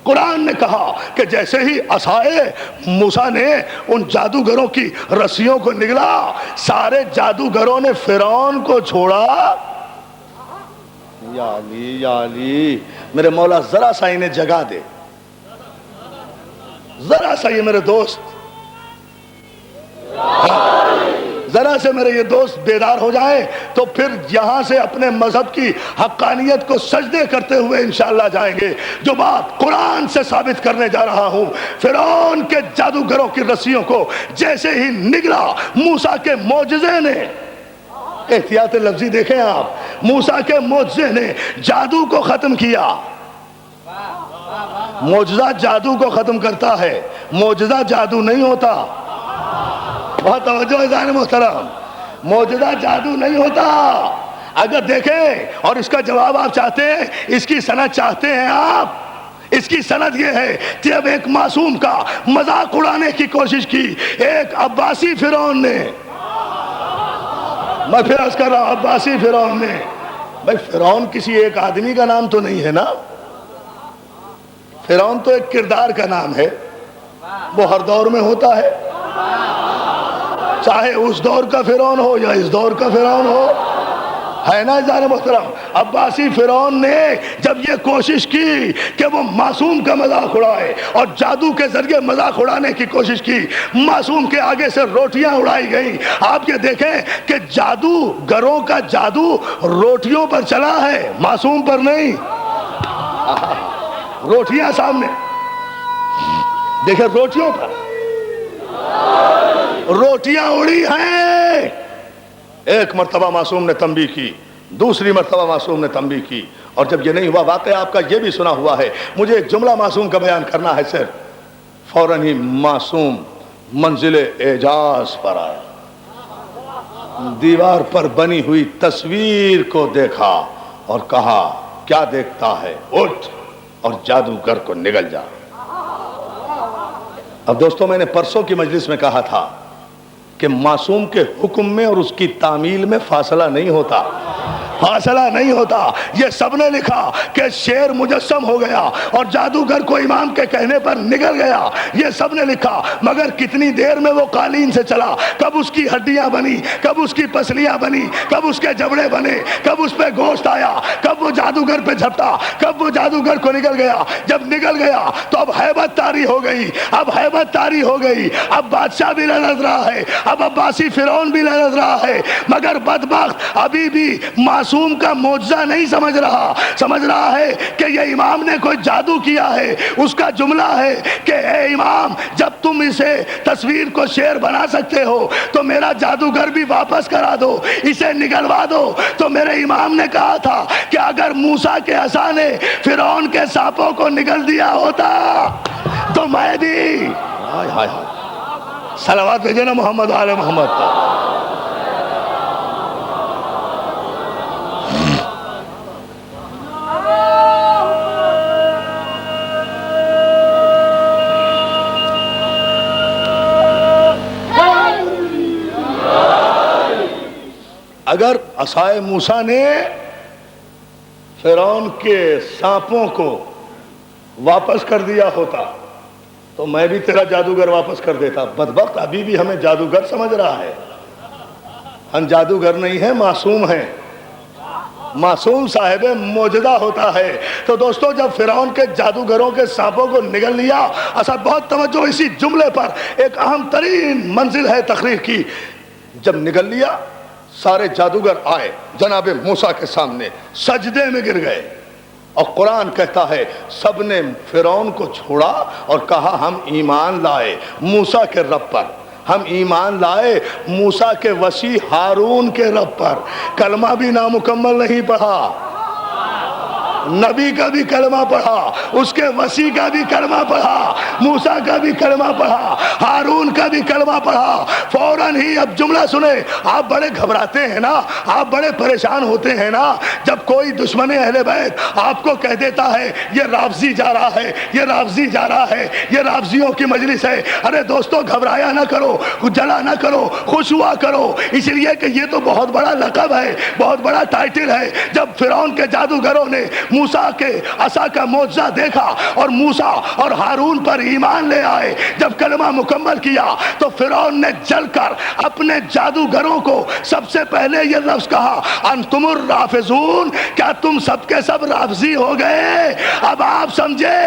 قرآن نے کہا کہ جیسے ہی عصائے موسیٰ نے ان جادوگروں کی رسیوں کو نگلا، سارے جادوگروں نے فرعون کو چھوڑا. یا علی میرے مولا، ذرا سا انہیں جگا دے، ذرا سا، یہ میرے دوست ذرا سے میرے یہ دوست بیدار ہو جائیں تو پھر یہاں سے اپنے مذہب کی حقانیت کو سجدے کرتے ہوئے انشاءاللہ جائیں گے. جو بات قرآن سے ثابت کرنے جا رہا ہوں، فرعون کے جادوگروں کی رسیوں کو جیسے ہی نگلا موسیٰ کے معجزے نے، احتیاط لفظی دیکھیں آپ، موسیٰ کے معجزے نے جادو کو ختم کیا. معجزہ جادو کو ختم کرتا ہے، معجزہ جادو نہیں ہوتا. بہت توجہ ہے ذہن محترم، معجزہ جادو نہیں ہوتا. اگر دیکھیں اور اس کا جواب آپ چاہتے ہیں، اس کی سند چاہتے ہیں آپ، اس کی سند یہ ہے کہ اب ایک معصوم کا مذاق اڑانے کی کوشش کی ایک عباسی فرعون نے. میں پھر عرض کر رہا ہوں، عباسی فرعون نے. بھائی فرعون کسی ایک آدمی کا نام تو نہیں ہے نا، فرعون تو ایک کردار کا نام ہے، وہ ہر دور میں ہوتا ہے، چاہے اس دور کا فرعون ہو یا اس دور کا فرعون ہو، ہے نا جان محترم. عباسی فرعون نے جب یہ کوشش کی کہ وہ معصوم کا مذاق اڑائے اور جادو کے ذریعے مذاق اڑانے کی کوشش کی، معصوم کے آگے سے روٹیاں اڑائی گئیں. آپ یہ دیکھیں کہ جادوگروں کا جادو روٹیوں پر چلا ہے، معصوم پر نہیں. روٹیاں سامنے دیکھیں، روٹیوں پر روٹیاں اڑی ہیں. ایک مرتبہ معصوم نے تنبیہ کی، دوسری مرتبہ معصوم نے تنبیہ کی، اور جب یہ نہیں ہوا، واقعہ آپ کا یہ بھی سنا ہوا ہے، مجھے ایک جملہ معصوم کا بیان کرنا ہے صرف، فوراً ہی معصوم منزل اعجاز پر آیا، دیوار پر بنی ہوئی تصویر کو دیکھا اور کہا کیا دیکھتا ہے، اٹھ اور جادوگر کو نگل جا. اب دوستوں، میں نے پرسوں کی مجلس میں کہا تھا کہ معصوم کے حکم میں اور اس کی تعمیل میں فاصلہ نہیں ہوتا، فاصلہ نہیں ہوتا. یہ سب نے لکھا کہ شیر مجسم ہو گیا اور جادوگر کو امام کے کہنے پر نگل گیا، یہ سب نے لکھا، مگر کتنی دیر میں وہ قالین سے چلا، کب اس کی ہڈیاں بنی، کب اس کی پسلیاں بنی، کب اس کے جبڑے بنے، کب اس پہ گوشت آیا، کب وہ جادوگر پہ جھپٹا، کب وہ جادوگر کو نگل گیا. جب نگل گیا تو اب ہیبت طاری ہو گئی، اب ہیبت طاری ہو گئی، اب بادشاہ بھی لرز رہا ہے، اب عباسی فرعون بھی لرز رہا ہے، مگر بدبخت ابھی بھی معصوم کا معجزہ نہیں سمجھ رہا ہے کہ یہ امام نے کوئی جادو کیا ہے. اس کا جملہ ہے کہ اے امام، جب تم اسے تصویر کو شیر بنا سکتے ہو تو میرا جادوگر بھی واپس کرا دو، اسے نگلوا دو. تو میرے امام نے کہا تھا کہ اگر موسیٰ کے عصا نے فرعون کے سانپوں کو نگل دیا ہوتا تو میں بھی. صلوات بھیجے نا محمد آل محمد پر. اگر عصائے موسیٰ نے فرعون کے سانپوں کو واپس کر دیا ہوتا تو میں بھی تیرا جادوگر واپس کر دیتا. بدبخت ابھی بھی ہمیں جادوگر سمجھ رہا ہے. ہم جادوگر نہیں ہیں، معصوم ہیں. معصوم صاحب معجزہ ہوتا ہے. تو دوستو، جب فرعون کے جادوگروں کے سانپوں کو نگل لیا، اصل بہت توجہ اسی جملے پر، ایک اہم ترین منزل ہے تقریر کی. جب نگل لیا، سارے جادوگر آئے جناب موسیٰ کے سامنے، سجدے میں گر گئے، اور قرآن کہتا ہے سب نے فرعون کو چھوڑا اور کہا ہم ایمان لائے موسیٰ کے رب پر، ہم ایمان لائے موسیٰ کے وصی ہارون کے رب پر. کلمہ بھی نامکمل نہیں پڑھا، نبی کا بھی کلمہ پڑھا، اس کے وصی کا بھی کلمہ پڑھا، موسیٰ کا بھی کلمہ پڑھا، ہارون کا بھی کلمہ پڑھا. فوراً ہی اب جملہ سنیں. آپ بڑے گھبراتے ہیں نا، آپ بڑے پریشان ہوتے ہیں نا جب کوئی دشمن اہل بیت آپ کو کہہ دیتا ہے یہ رافضی جا رہا ہے، یہ رافضی جا رہا ہے، یہ رافضیوں کی مجلس ہے. ارے دوستو، گھبرایا نہ کرو، جلا نہ کرو، خوش ہوا کرو، اس لیے کہ یہ تو بہت بڑا لقب ہے، بہت بڑا ٹائٹل ہے. جب فرعون کے جادوگروں نے موسیٰ کے عصا کا معجزہ دیکھا اور موسیٰ اور ہارون پر ایمان لے آئے. جب کلمہ مکمل کیا تو فرعون نے جل کر اپنے جادوگروں کو سب سے پہلے یہ لفظ کہا انتم الرافضون، کیا تم سب کے سب رافضی ہو گئے؟ اب آپ سمجھے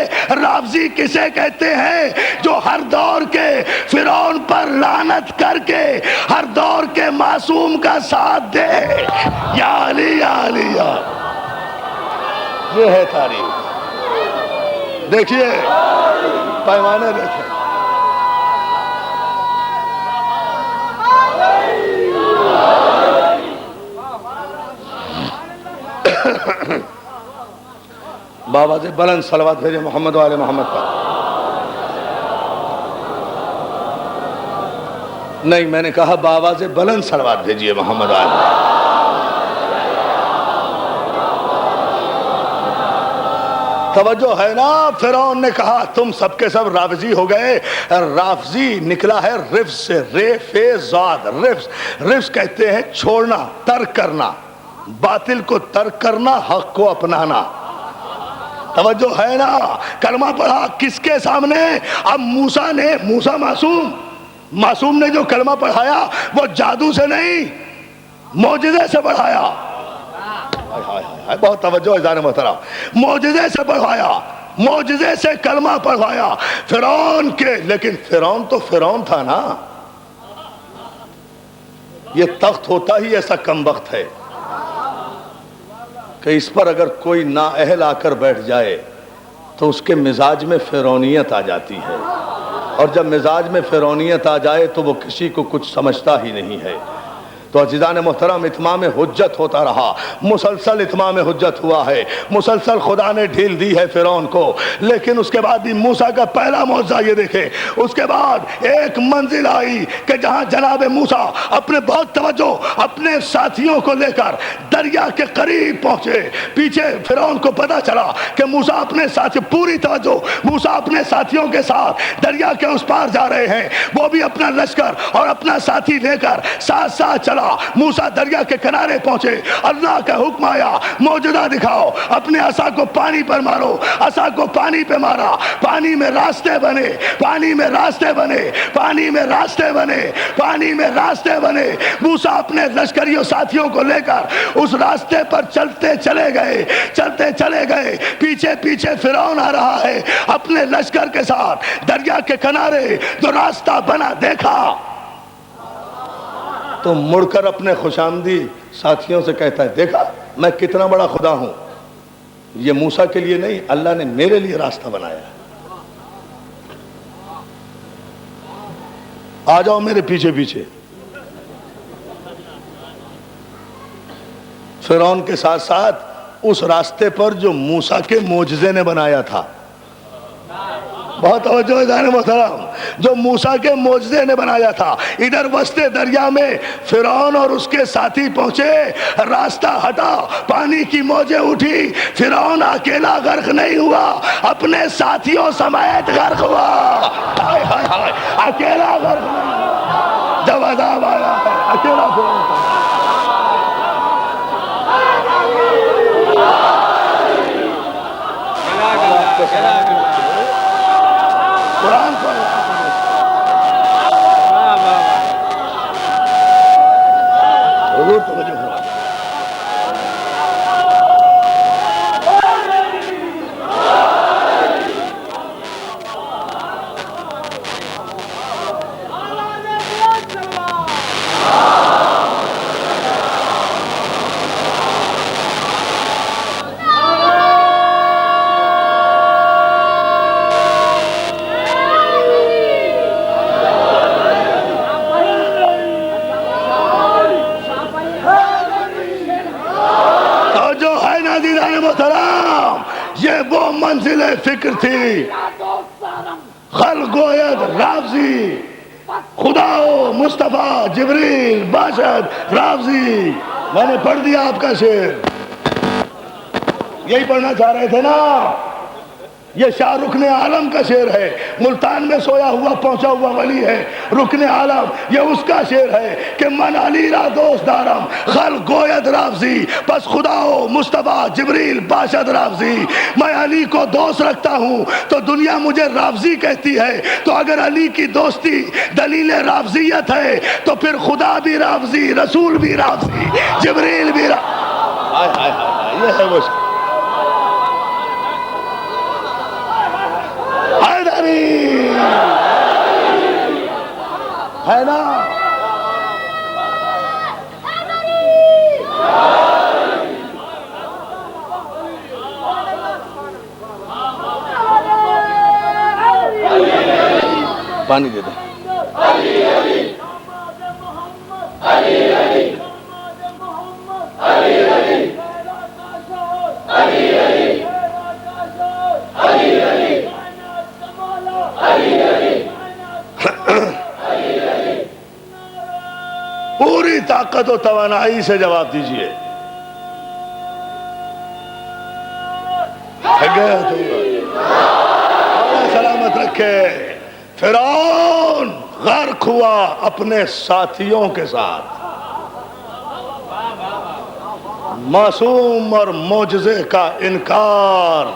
رافضی کسے کہتے ہیں؟ جو ہر دور کے فرعون پر لعنت کر کے ہر دور کے معصوم کا ساتھ دے. یا علی یا علی یا. یہ ہے تاریخ. دیکھیے پیمانے دیکھیں. بابا سے بلند صلوات بھیجے محمد والے محمد پر. نہیں، میں نے کہا بابا سے بلند صلوات بھیجیے محمد والے. توجہ ہے نا؟ فرعون نے کہا تم سب کے سب رافضی ہو گئے. رافضی نکلا ہے رفض سے، ریفضاد. رفض کہتے ہیں چھوڑنا، ترک کرنا، باطل کو ترک کرنا، حق کو اپنانا. توجہ ہے نا؟ کلمہ پڑھا کس کے سامنے؟ اب موسیٰ معصوم نے جو کلمہ پڑھایا وہ جادو سے نہیں، معجزے سے پڑھایا. بہت توجہ ہے جان محترم. معجزے سے پڑھایا، معجزے سے کلمہ پڑھایا فرعون کے. لیکن فرعون تو فرعون تھا نا. یہ تخت ہوتا ہی ایسا کم وقت ہے کہ اس پر اگر کوئی نااہل آ کر بیٹھ جائے تو اس کے مزاج میں فرعونیت آ جاتی ہے، اور جب مزاج میں فرعونیت آ جائے تو وہ کسی کو کچھ سمجھتا ہی نہیں ہے. تو عزیزان محترم اتمام حجت ہوتا رہا، مسلسل اتمام حجت ہوا ہے، مسلسل خدا نے ڈھیل دی ہے فرعون کو. لیکن اس کے بعد بھی موسیٰ کا پہلا معجزہ یہ دیکھیں. اس کے بعد ایک منزل آئی کہ جہاں جناب موسیٰ اپنے بہت توجہ اپنے ساتھیوں کو لے کر دریا کے قریب پہنچے. پیچھے فرعون کو پتا چلا کہ موسیٰ اپنے ساتھی، پوری توجہ، موسیٰ اپنے ساتھیوں کے ساتھ دریا کے اس پار جا رہے ہیں. وہ بھی اپنا لشکر اور اپنا ساتھی لے کر ساتھ ساتھ چلا. موسیٰ دریا کے کنارے پہنچے. اللہ کا حکم آیا معجزہ دکھاؤ، اپنے عصا کو پانی پر مارو. عصا کو پانی پہ مارا، پانی میں راستے بنے، پانی میں راستے بنے، پانی میں راستے بنے، پانی میں راستے بنے. موسیٰ اپنے لشکریوں ساتھیوں کو لے کر اس راستے پر چلتے چلے گئے. پیچھے پیچھے فرعون آ رہا ہے اپنے لشکر کے ساتھ. دریا کے کنارے جو راستہ بنا دیکھا تو مڑ کر اپنے خوشامدی ساتھیوں سے کہتا ہے دیکھا میں کتنا بڑا خدا ہوں. یہ موسیٰ کے لیے نہیں، اللہ نے میرے لیے راستہ بنایا. آ جاؤ میرے پیچھے پیچھے. فرعون کے ساتھ ساتھ اس راستے پر جو موسیٰ کے معجزے نے بنایا تھا. بہت توجہ ہے جان محترم، جو موسیٰ کے معجزے نے بنایا تھا. ادھر وسط دریا میں فرعون اور اس کے ساتھی پہنچے، راستہ ہٹا، پانی کی موجیں اٹھی. فرعون اکیلا غرق نہیں ہوا، اپنے ساتھیوں سمیت غرق ہوا. ہائے ہائے ہائے، اکیلا غرق نہیں ہوا. جب عذاب آیا اکیلا فرعون تھا. قرآن کو حضور توجہ فرمائیں. یہ وہ منزل فکر تھی. خلق گوید رافضی، خدا و مصطفیٰ جبریل باشد رافضی. میں نے پڑھ دیا آپ کا شعر، یہی پڑھنا چاہ رہے تھے نا. یہ شاہ رکن عالم کا شعر ہے، ملتان میں سویا ہوا پہنچا ہوا ولی ہے رکن عالم، یہ اس کا شعر ہے کہ من علی را دوست دارم خلق گوید رافضی، پس خدا و مصطفیٰ جبریل باشد رافضی، میں علی کو دوست رکھتا ہوں تو دنیا مجھے رافضی کہتی ہے، تو اگر علی کی دوستی دلیل رافضیت ہے تو پھر خدا بھی رافضی، رسول بھی رافضی، جبریل بھی رافضی۔ یہ ہے وہ ہے نا؟ پانی دے دیں۔ پوری طاقت و توانائی سے جواب دیجئے۔ سلامت رکھے۔ فرعون غرق ہوا اپنے ساتھیوں کے ساتھ، معصوم اور معجزے کا انکار،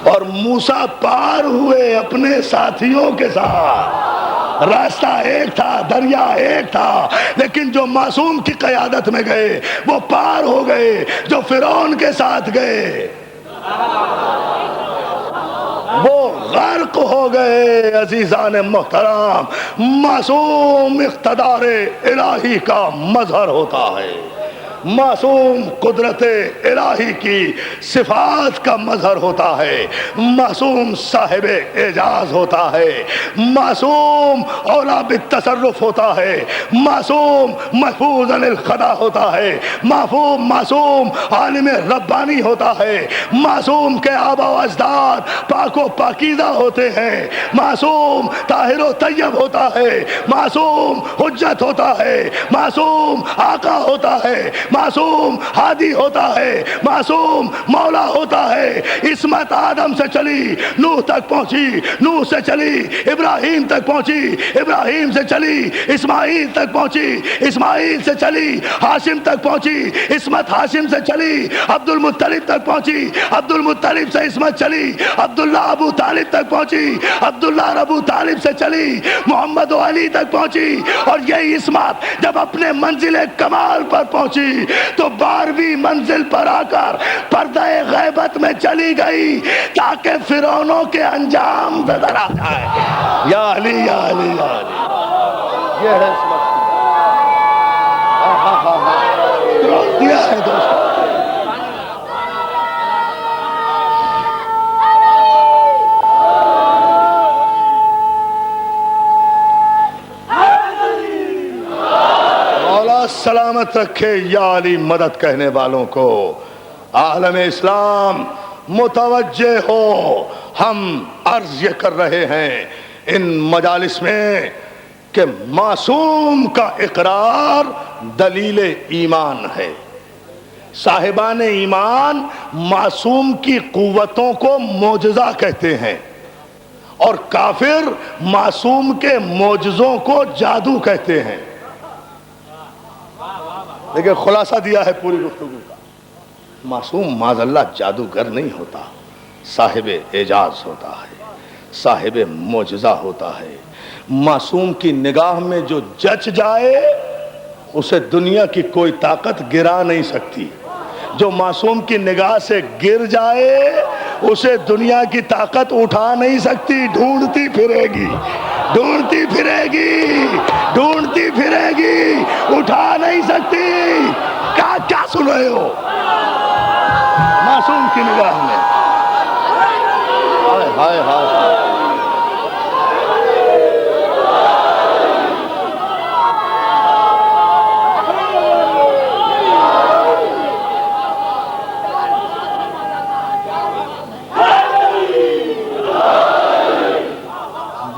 اور موسیٰ پار ہوئے اپنے ساتھیوں کے ساتھ، راستہ ایک تھا، دریا ایک تھا، لیکن جو معصوم کی قیادت میں گئے وہ پار ہو گئے، جو فرعون کے ساتھ گئے وہ غرق ہو گئے۔ عزیزان محترم، معصوم اقتدار الہی کا مظہر ہوتا ہے، معصوم قدرت الہی کی صفات کا مظہر ہوتا ہے، معصوم صاحب اعجاز ہوتا ہے، معصوم اولا بالتصرف ہوتا ہے، معصوم محفوظ عن الخطا ہوتا ہے، معصوم عالم ربانی ہوتا ہے، معصوم کے آبا و اجداد پاک و پاکیزہ ہوتے ہیں، معصوم طاہر و طیب ہوتا ہے، معصوم حجت ہوتا ہے، معصوم آقا ہوتا ہے، معصوم ہادی ہوتا ہے، معصوم مولا ہوتا ہے۔ عصمت آدم سے چلی نوح تک پہنچی، نوح سے چلی ابراہیم تک پہنچی، ابراہیم سے چلی اسماعیل تک پہنچی، اسماعیل سے چلی ہاشم تک پہنچی، عصمت ہاشم سے چلی عبد المطلب تک پہنچی، عبد المطلب سے عصمت چلی عبداللہ ابو طالب تک پہنچی، عبداللہ ابو طالب سے چلی محمد و علی تک پہنچی، اور یہ عصمت جب اپنے منزل کمال پر پہنچی تو 12ویں منزل پر آ کر پردہ غیبت میں چلی گئی تاکہ فرعونوں کے انجام نظر آ جائے۔ یا علی یا علی یا علی، یہ ہے عصمت۔ دیا ہے دوست۔ سلامت رکھے یا علی مدد کہنے والوں کو۔ عالم اسلام متوجہ ہو، ہم عرض یہ کر رہے ہیں ان مجالس میں کہ معصوم کا اقرار دلیل ایمان ہے۔ صاحبان ایمان معصوم کی قوتوں کو معجزہ کہتے ہیں، اور کافر معصوم کے معجزوں کو جادو کہتے ہیں۔ لیکن خلاصہ دیا ہے پوری گفتگو کا، معصوم معاذ اللہ جادوگر نہیں ہوتا، صاحب اعجاز ہوتا ہے، صاحب معجزہ ہوتا ہے۔ معصوم کی نگاہ میں جو جچ جائے اسے دنیا کی کوئی طاقت گرا نہیں سکتی، جو معصوم کی نگاہ سے گر جائے اسے دنیا کی طاقت اٹھا نہیں سکتی، ڈھونڈتی پھرے گی، ڈھونڈتی پھرے گی، ڈھونڈتی پھرے گی، اٹھا نہیں سکتی۔ کیا سن رہے ہو؟ معصوم کی نگاہ میں ہائے ہائے ہائے،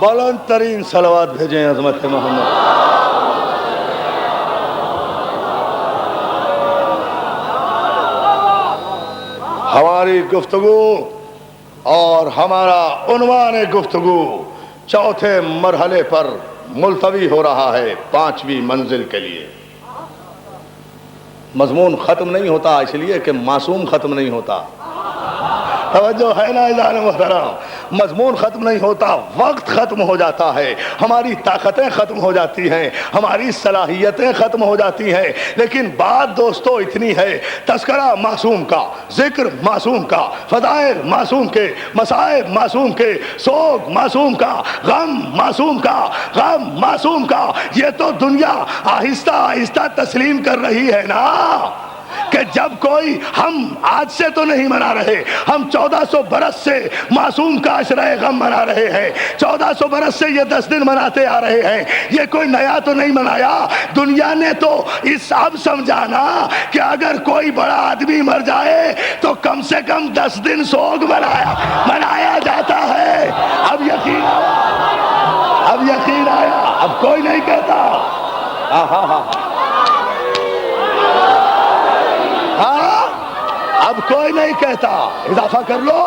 بلند ترین صلوات بھیجیں عظمت محمد۔ ہماری گفتگو اور ہمارا عنوان گفتگو چوتھے مرحلے پر ملتوی ہو رہا ہے 5ویں منزل کے لیے۔ مضمون ختم نہیں ہوتا اس لیے کہ معصوم ختم نہیں ہوتا، توجہ ہے نا عزیزان محترم، مضمون ختم نہیں ہوتا، وقت ختم ہو جاتا ہے، ہماری طاقتیں ختم ہو جاتی ہیں، ہماری صلاحیتیں ختم ہو جاتی ہیں، لیکن بات دوستو اتنی ہے، تذکرہ معصوم کا، ذکر معصوم کا، فضائل معصوم کے، مصائب معصوم کے، سوگ معصوم کا، غم معصوم کا، غم معصوم کا، یہ تو دنیا آہستہ آہستہ تسلیم کر رہی ہے نا کہ جب کوئی، ہم آج سے تو نہیں منا رہے، ہم 1400 برس سے معصوم کا عشرہ غم منا رہے ہیں، 1400 برس سے یہ 10 دن مناتے آ رہے ہیں، یہ کوئی نیا تو نہیں منایا، دنیا نے تو اس اب سمجھانا کہ اگر کوئی بڑا آدمی مر جائے تو کم سے کم 10 دن سوگ منایا جاتا ہے۔ اب یقین آیا، اب کوئی نہیں کہتا اب کوئی نہیں کہتا، اضافہ کر لو،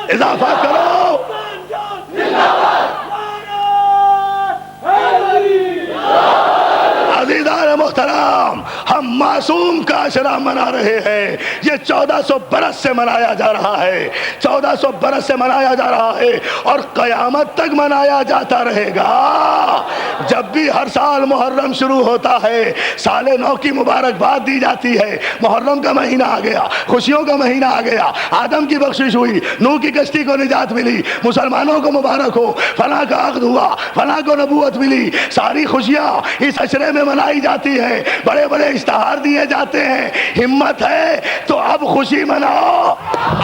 اضافہ کرو، عزیزان محترم، ہم معصوم کا عشرہ منا رہے ہیں، یہ 1400 برس سے منایا جا رہا ہے، 1400 برس سے منایا جا رہا ہے اور قیامت تک منایا جاتا رہے گا۔ جب بھی ہر سال محرم شروع ہوتا ہے، سال نو کی مبارکباد دی جاتی ہے، محرم کا مہینہ آ گیا، خوشیوں کا مہینہ آ گیا، آدم کی بخشش ہوئی، نوح کی کشتی کو نجات ملی، مسلمانوں کو مبارک ہو، فلاں کا عقد ہوا، فلاں کو نبوت ملی، ساری خوشیاں اس عشرے میں منائی جاتی ہیں، بڑے بڑے اشتہار دیے جاتے ہیں، ہمت ہے تو اب خوشی مناؤ،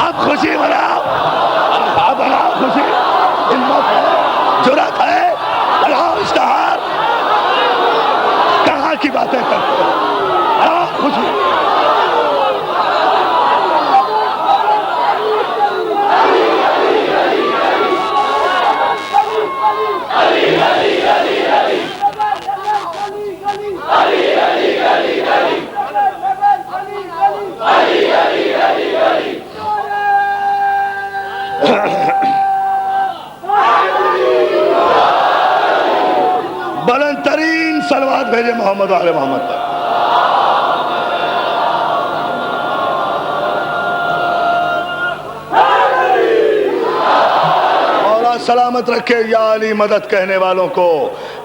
اب خوشی مناؤ، اب مناؤ خوشی، ہمت ہے، جرأت ہے، بناؤ اشتہار، کہاں کی باتیں کرتے ہیں، بناؤ خوشی۔ بلند ترین صلوات بھیجے محمد و آل محمد پر۔ مولا سلامت رکھے یا علی مدد کہنے والوں کو۔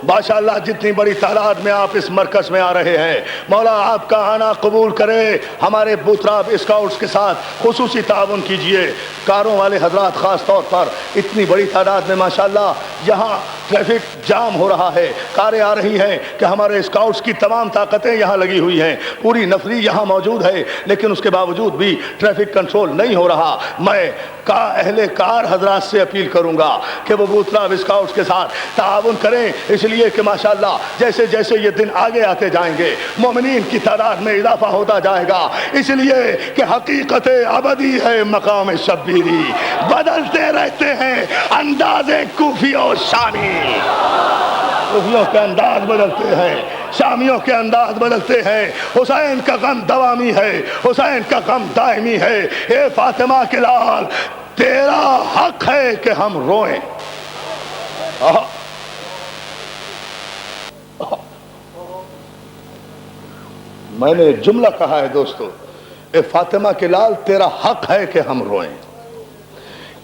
ماشاء اللہ جتنی بڑی تعداد میں آپ اس مرکز میں آ رہے ہیں، مولا آپ کا آنا قبول کرے، ہمارے بوتراب اسکاؤٹس کے ساتھ خصوصی تعاون کیجئے، کاروں والے حضرات خاص طور پر اتنی بڑی تعداد میں ماشاءاللہ یہاں ٹریفک جام ہو رہا ہے، کاریں آ رہی ہیں کہ ہمارے اسکاؤٹس کی تمام طاقتیں یہاں لگی ہوئی ہیں، پوری نفری یہاں موجود ہے، لیکن اس کے باوجود بھی ٹریفک کنٹرول نہیں ہو رہا۔ میں اہل کار حضرات سے اپیل کروں گا کہ وہ بوتراب اسکاؤٹس کے ساتھ تعاون کریں، اس لیے کہ ماشاءاللہ جیسے جیسے یہ دن آگے آتے جائیں گے مومنین کی تعداد میں اضافہ ہوتا جائے گا، اس لیے کہ حقیقت ابدی ہے مقام شبیری، بدلتے رہتے ہیں انداز کوفی و شامی، کوفیوں کے انداز بدلتے ہیں، شامیوں کے انداز بدلتے ہیں، حسین کا غم دوامی ہے، حسین کا غم دائمی ہے، اے فاطمہ کے لال تیرا حق ہے کہ ہم روئیں۔ میں نے جملہ کہا ہے دوستو، اے فاطمہ کے لال تیرا حق ہے کہ ہم روئیں،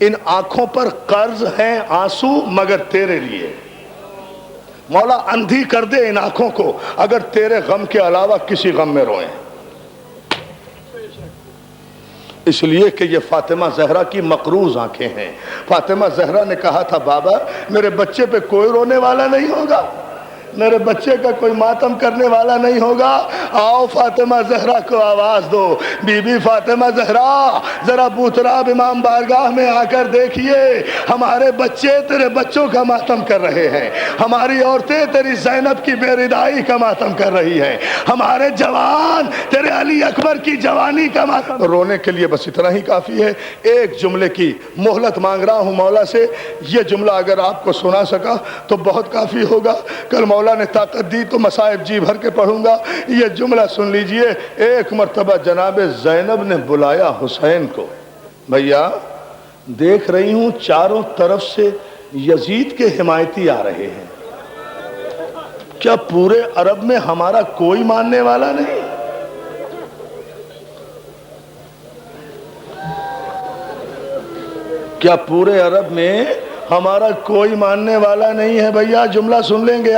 ان آنکھوں پر قرض ہیں آنسو مگر تیرے لیے، مولا اندھی کر دے ان آنکھوں کو اگر تیرے غم کے علاوہ کسی غم میں روئیں، اس لیے کہ یہ فاطمہ زہرا کی مقروض آنکھیں ہیں۔ فاطمہ زہرا نے کہا تھا بابا میرے بچے پہ کوئی رونے والا نہیں ہوگا، میرے بچے کا کوئی ماتم کرنے والا نہیں ہوگا، آؤ فاطمہ زہرا کو آواز دو، بی بی فاطمہ زہرا ذرا بوتراب امام بارگاہ میں آ کر دیکھیے، ہمارے بچے تیرے بچوں کا ماتم کر رہے ہیں، ہماری عورتیں تیری زینب کی بے ردائی کا ماتم کر رہی ہیں، ہمارے جوان تیرے علی اکبر کی جوانی کا ماتم۔ رونے کے لیے بس اتنا ہی کافی ہے، ایک جملے کی مہلت مانگ رہا ہوں مولا سے، یہ جملہ اگر آپ کو سنا سکا تو بہت کافی ہوگا، کل مولا تعالیٰ نے طاقت دی تو مصائب جی بھر کے پڑھوں گا. یہ جملہ سن لیجئے. ایک مرتبہ جناب زینب نے بلایا حسین کو. بھیا دیکھ رہی ہوں چاروں طرف سے یزید کے حمایتی آ رہے ہیں, کیا پورے عرب میں ہمارا کوئی ماننے والا نہیں؟ کیا پورے عرب میں ہمارا کوئی ماننے والا نہیں ہے؟ بھیا جملہ سن لیں گے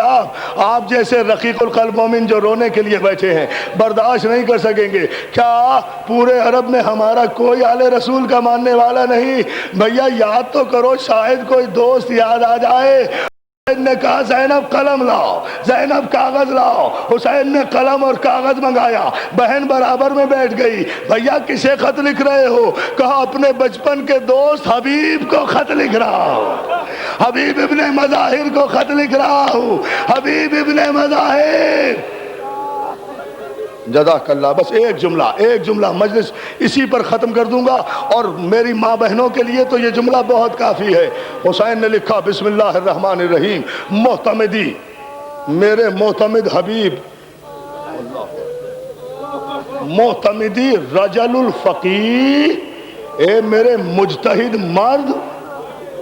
آپ جیسے رقیق القلب مومن جو رونے کے لیے بیٹھے ہیں, برداشت نہیں کر سکیں گے. کیا پورے عرب میں ہمارا کوئی آل رسول کا ماننے والا نہیں؟ بھیا یاد تو کرو, شاید کوئی دوست یاد آ جائے. حسین نے کہا زینب قلم لاؤ, زینب کاغذ لاؤ. حسین نے قلم اور کاغذ منگایا, بہن برابر میں بیٹھ گئی. بھیا کسے خط لکھ رہے ہو؟ کہا اپنے بچپن کے دوست حبیب کو خط لکھ رہا ہوں, حبیب ابن مظاہر کو خط لکھ رہا ہوں, حبیب ابن مظاہر. جزاک اللہ. بس ایک جملہ مجلس اسی پر ختم کر دوں گا, اور میری ماں بہنوں کے لیے تو یہ جملہ بہت کافی ہے. حسین نے لکھا بسم اللہ الرحمن الرحیم, معتمدی میرے معتمد حبیب, معتمدی رجل الفقیہ, اے میرے مجتہد مرد,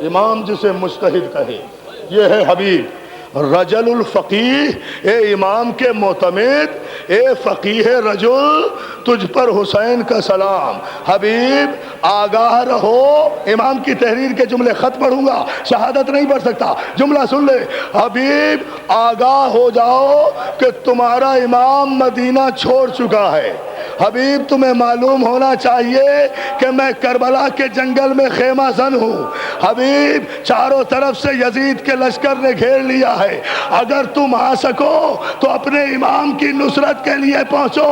امام جسے مجتہد کہے یہ ہے حبیب. رجل الفقیہ, اے امام کے معتمد, اے فقیہ رجل, تجھ پر حسین کا سلام. حبیب آگاہ رہو. امام کی تحریر کے جملے خط پڑھوں گا, شہادت نہیں پڑھ سکتا. جملہ سن لے. حبیب آگاہ ہو جاؤ کہ تمہارا امام مدینہ چھوڑ چکا ہے. حبیب تمہیں معلوم ہونا چاہیے کہ میں کربلا کے جنگل میں خیمہ زن ہوں. حبیب چاروں طرف سے یزید کے لشکر نے گھیر لیا ہے. اگر تم آ سکو تو اپنے امام کی نصرت کے لیے پہنچو,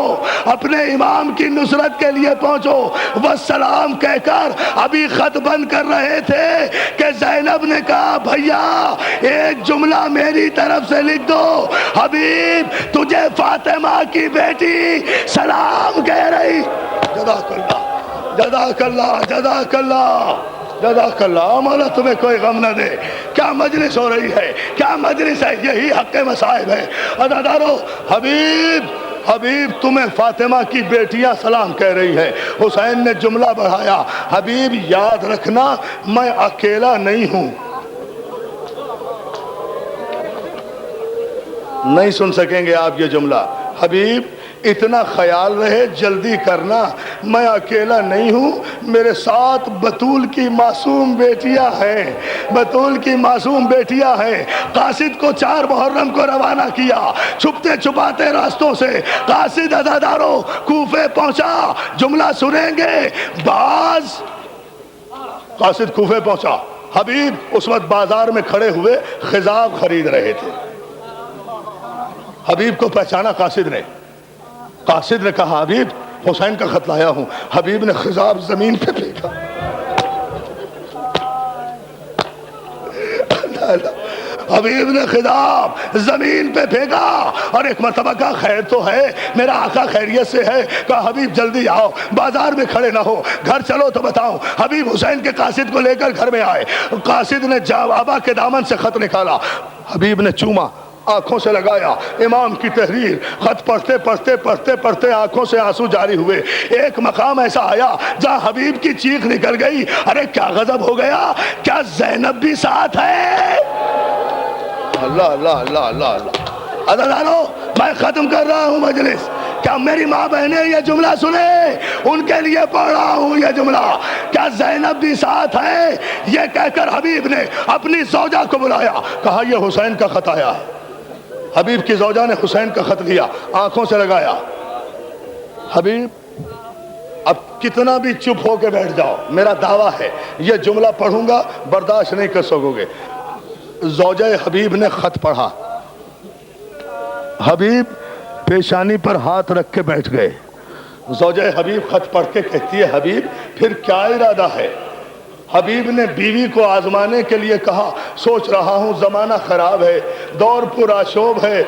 اپنے امام کی نصرت کے لیے پہنچو. والسلام کہہ کر ابھی خط بند کر رہے تھے کہ زینب نے کہا بھیا ایک جملہ میری طرف سے لکھ دو. حبیب تجھے فاطمہ کی بیٹی سلام کہہ رہی. جزاک اللہ, جزاک اللہ, جزاک اللہ, جزاک اللہ. مولا تمہیں کوئی غم نہ دے. کیا مجلس ہو رہی ہے, کیا مجلس ہے, یہی حق مصائب ہے. عزادارو, حبیب تمہیں فاطمہ کی بیٹیاں سلام کہہ رہی ہے. حسین نے جملہ بڑھایا, حبیب یاد رکھنا میں اکیلا نہیں ہوں. نہیں سن سکیں گے آپ یہ جملہ. حبیب اتنا خیال رہے, جلدی کرنا, میں اکیلا نہیں ہوں, میرے ساتھ بطول کی معصوم بیٹیاں ہیں, بطول کی معصوم بیٹیاں ہیں. قاصد کو 4 محرم کو روانہ کیا, چھپتے چھپاتے راستوں سے. قاصد عزادارو کوفے پہنچا. جملہ سنیں گے. بعض قاصد کوفے پہنچا. حبیب اس وقت بازار میں کھڑے ہوئے خضاب خرید رہے تھے. حبیب کو پہچانا قاصد نے. قاصد نے کہا حبیب حسین کا خط لایا ہوں. حبیب نے خضاب زمین پہ پھینکا. حبیب نے خضاب زمین پہ پھینکا اور ایک مرتبہ کہا خیر تو ہے, میرا آقا خیریت سے ہے. کہا حبیب جلدی آؤ, بازار میں کھڑے نہ ہو, گھر چلو تو بتاؤ. حبیب حسین کے قاصد کو لے کر گھر میں آئے. قاصد نے بابا کے دامن سے خط نکالا. حبیب نے چوما, آنکھوں سے لگایا. امام کی تحریر خط پڑھتے پڑھتے پڑھتے پڑھتے آنکھوں سے آنسو جاری ہوئے. ایک مقام ایسا آیا جہاں حبیب کی چیخ نکل گئی, ارے کیا غضب ہو گیا, کیا زینب بھی ساتھ ہے؟ اللہ اللہ اللہ اللہ اللہ. عزیزانو میں ختم کر رہا ہوں مجلس. کیا میری ماں بہنیں یہ جملہ سنے؟ ان کے لیے پڑھ رہا ہوں یہ جملہ. کیا زینب بھی ساتھ ہے؟ یہ کہہ کر حبیب نے اپنی زوجہ کو بلایا. کہا یہ حسین کا خط آیا ہے. حبیب کی زوجہ نے حسین کا خط لیا, آنکھوں سے لگایا. حبیب اب کتنا بھی چپ ہو کے بیٹھ جاؤ, میرا دعویٰ ہے یہ جملہ پڑھوں گا, برداشت نہیں کر سکو گے. زوجہ حبیب نے خط پڑھا. حبیب پیشانی پر ہاتھ رکھ کے بیٹھ گئے. زوجہ حبیب خط پڑھ کے کہتی ہے حبیب پھر کیا ارادہ ہے؟ حبیب نے بیوی کو آزمانے کے لیے کہا سوچ رہا ہوں زمانہ خراب ہے, دور پر آشوب ہے,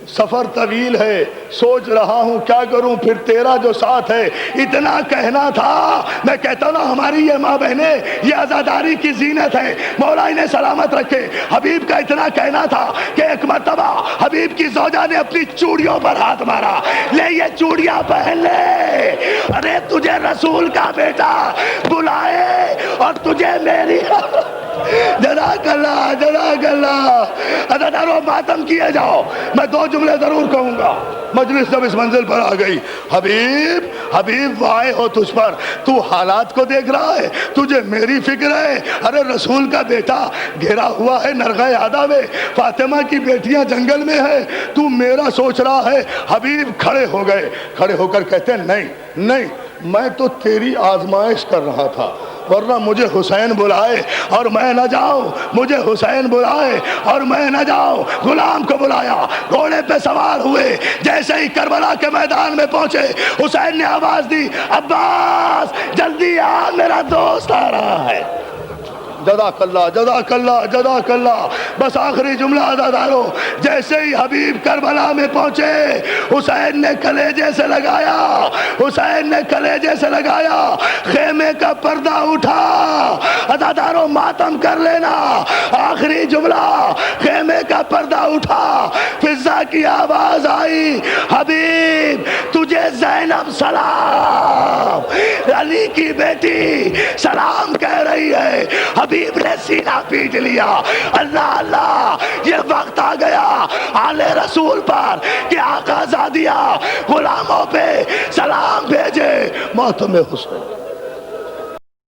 سفر طویل ہے، سوچ رہا ہوں کیا کروں، پھر تیرا جو ساتھ ہے اتنا کہنا تھا۔ میں کہتا ہوں نا ہماری یہ ماں بہنیں یہ عزاداری کی زینت ہے، مولا انہیں سلامت رکھے۔ حبیب کا اتنا کہنا تھا کہ ایک مرتبہ حبیب کی زوجہ نے اپنی چوڑیوں پر ہاتھ مارا، لے یہ چوڑیاں پہن لے، ارے تجھے رسول کا بیٹا بلائے اور تجھے میری جزاک اللہ جزاک اللہ۔ عزادارو ماتم کیے جاؤ، میں دو جملے ضرور کہوں گا۔ مجلس جب اس منزل پر آ گئی، حبیب حبیب وائے ہو تجھ پر، تو حالات کو دیکھ رہا ہے، تجھے میری فکر ہے۔ ارے رسول کا بیٹا گھرا ہوا ہے نرغہ عادہ میں، فاطمہ کی بیٹیاں جنگل میں ہے، تو میرا سوچ رہا ہے۔ حبیب کھڑے ہو گئے، کھڑے ہو کر کہتے ہیں نہیں نہیں، میں تو تیری آزمائش کر رہا تھا، ورنہ مجھے حسین بلائے اور میں نہ جاؤں، مجھے حسین بلائے اور میں نہ جاؤں۔ غلام کو بلایا، گھوڑے پہ سوار ہوئے، جیسے ہی کربلا کے میدان میں پہنچے حسین نے آواز دی، عباس جلدی آ، میرا دوست آ رہا ہے۔ جزاک اللہ جزاک اللہ جزاک اللہ۔ بس آخری جملہ عزادارو، جیسے ہی حبیب کربلا میں پہنچے حسین نے کلیجے سے لگایا، حسین نے کلیجے سے لگایا، خیمے کا پردہ اٹھا۔ عزادارو ماتم کر لینا، آخری جملہ، خیمے کا پردہ اٹھا، فضا کی آواز آئی، حبیب تجھے زینب سلام، علی کی بیٹی سلام کہہ رہی ہے۔ حبیب نے سینہ پیٹ لیا، اللہ اللہ، یہ وقت آ گیا آل رسول پر کہ آقا زادیہ غلاموں پہ سلام بھیجے۔ ماتم حسین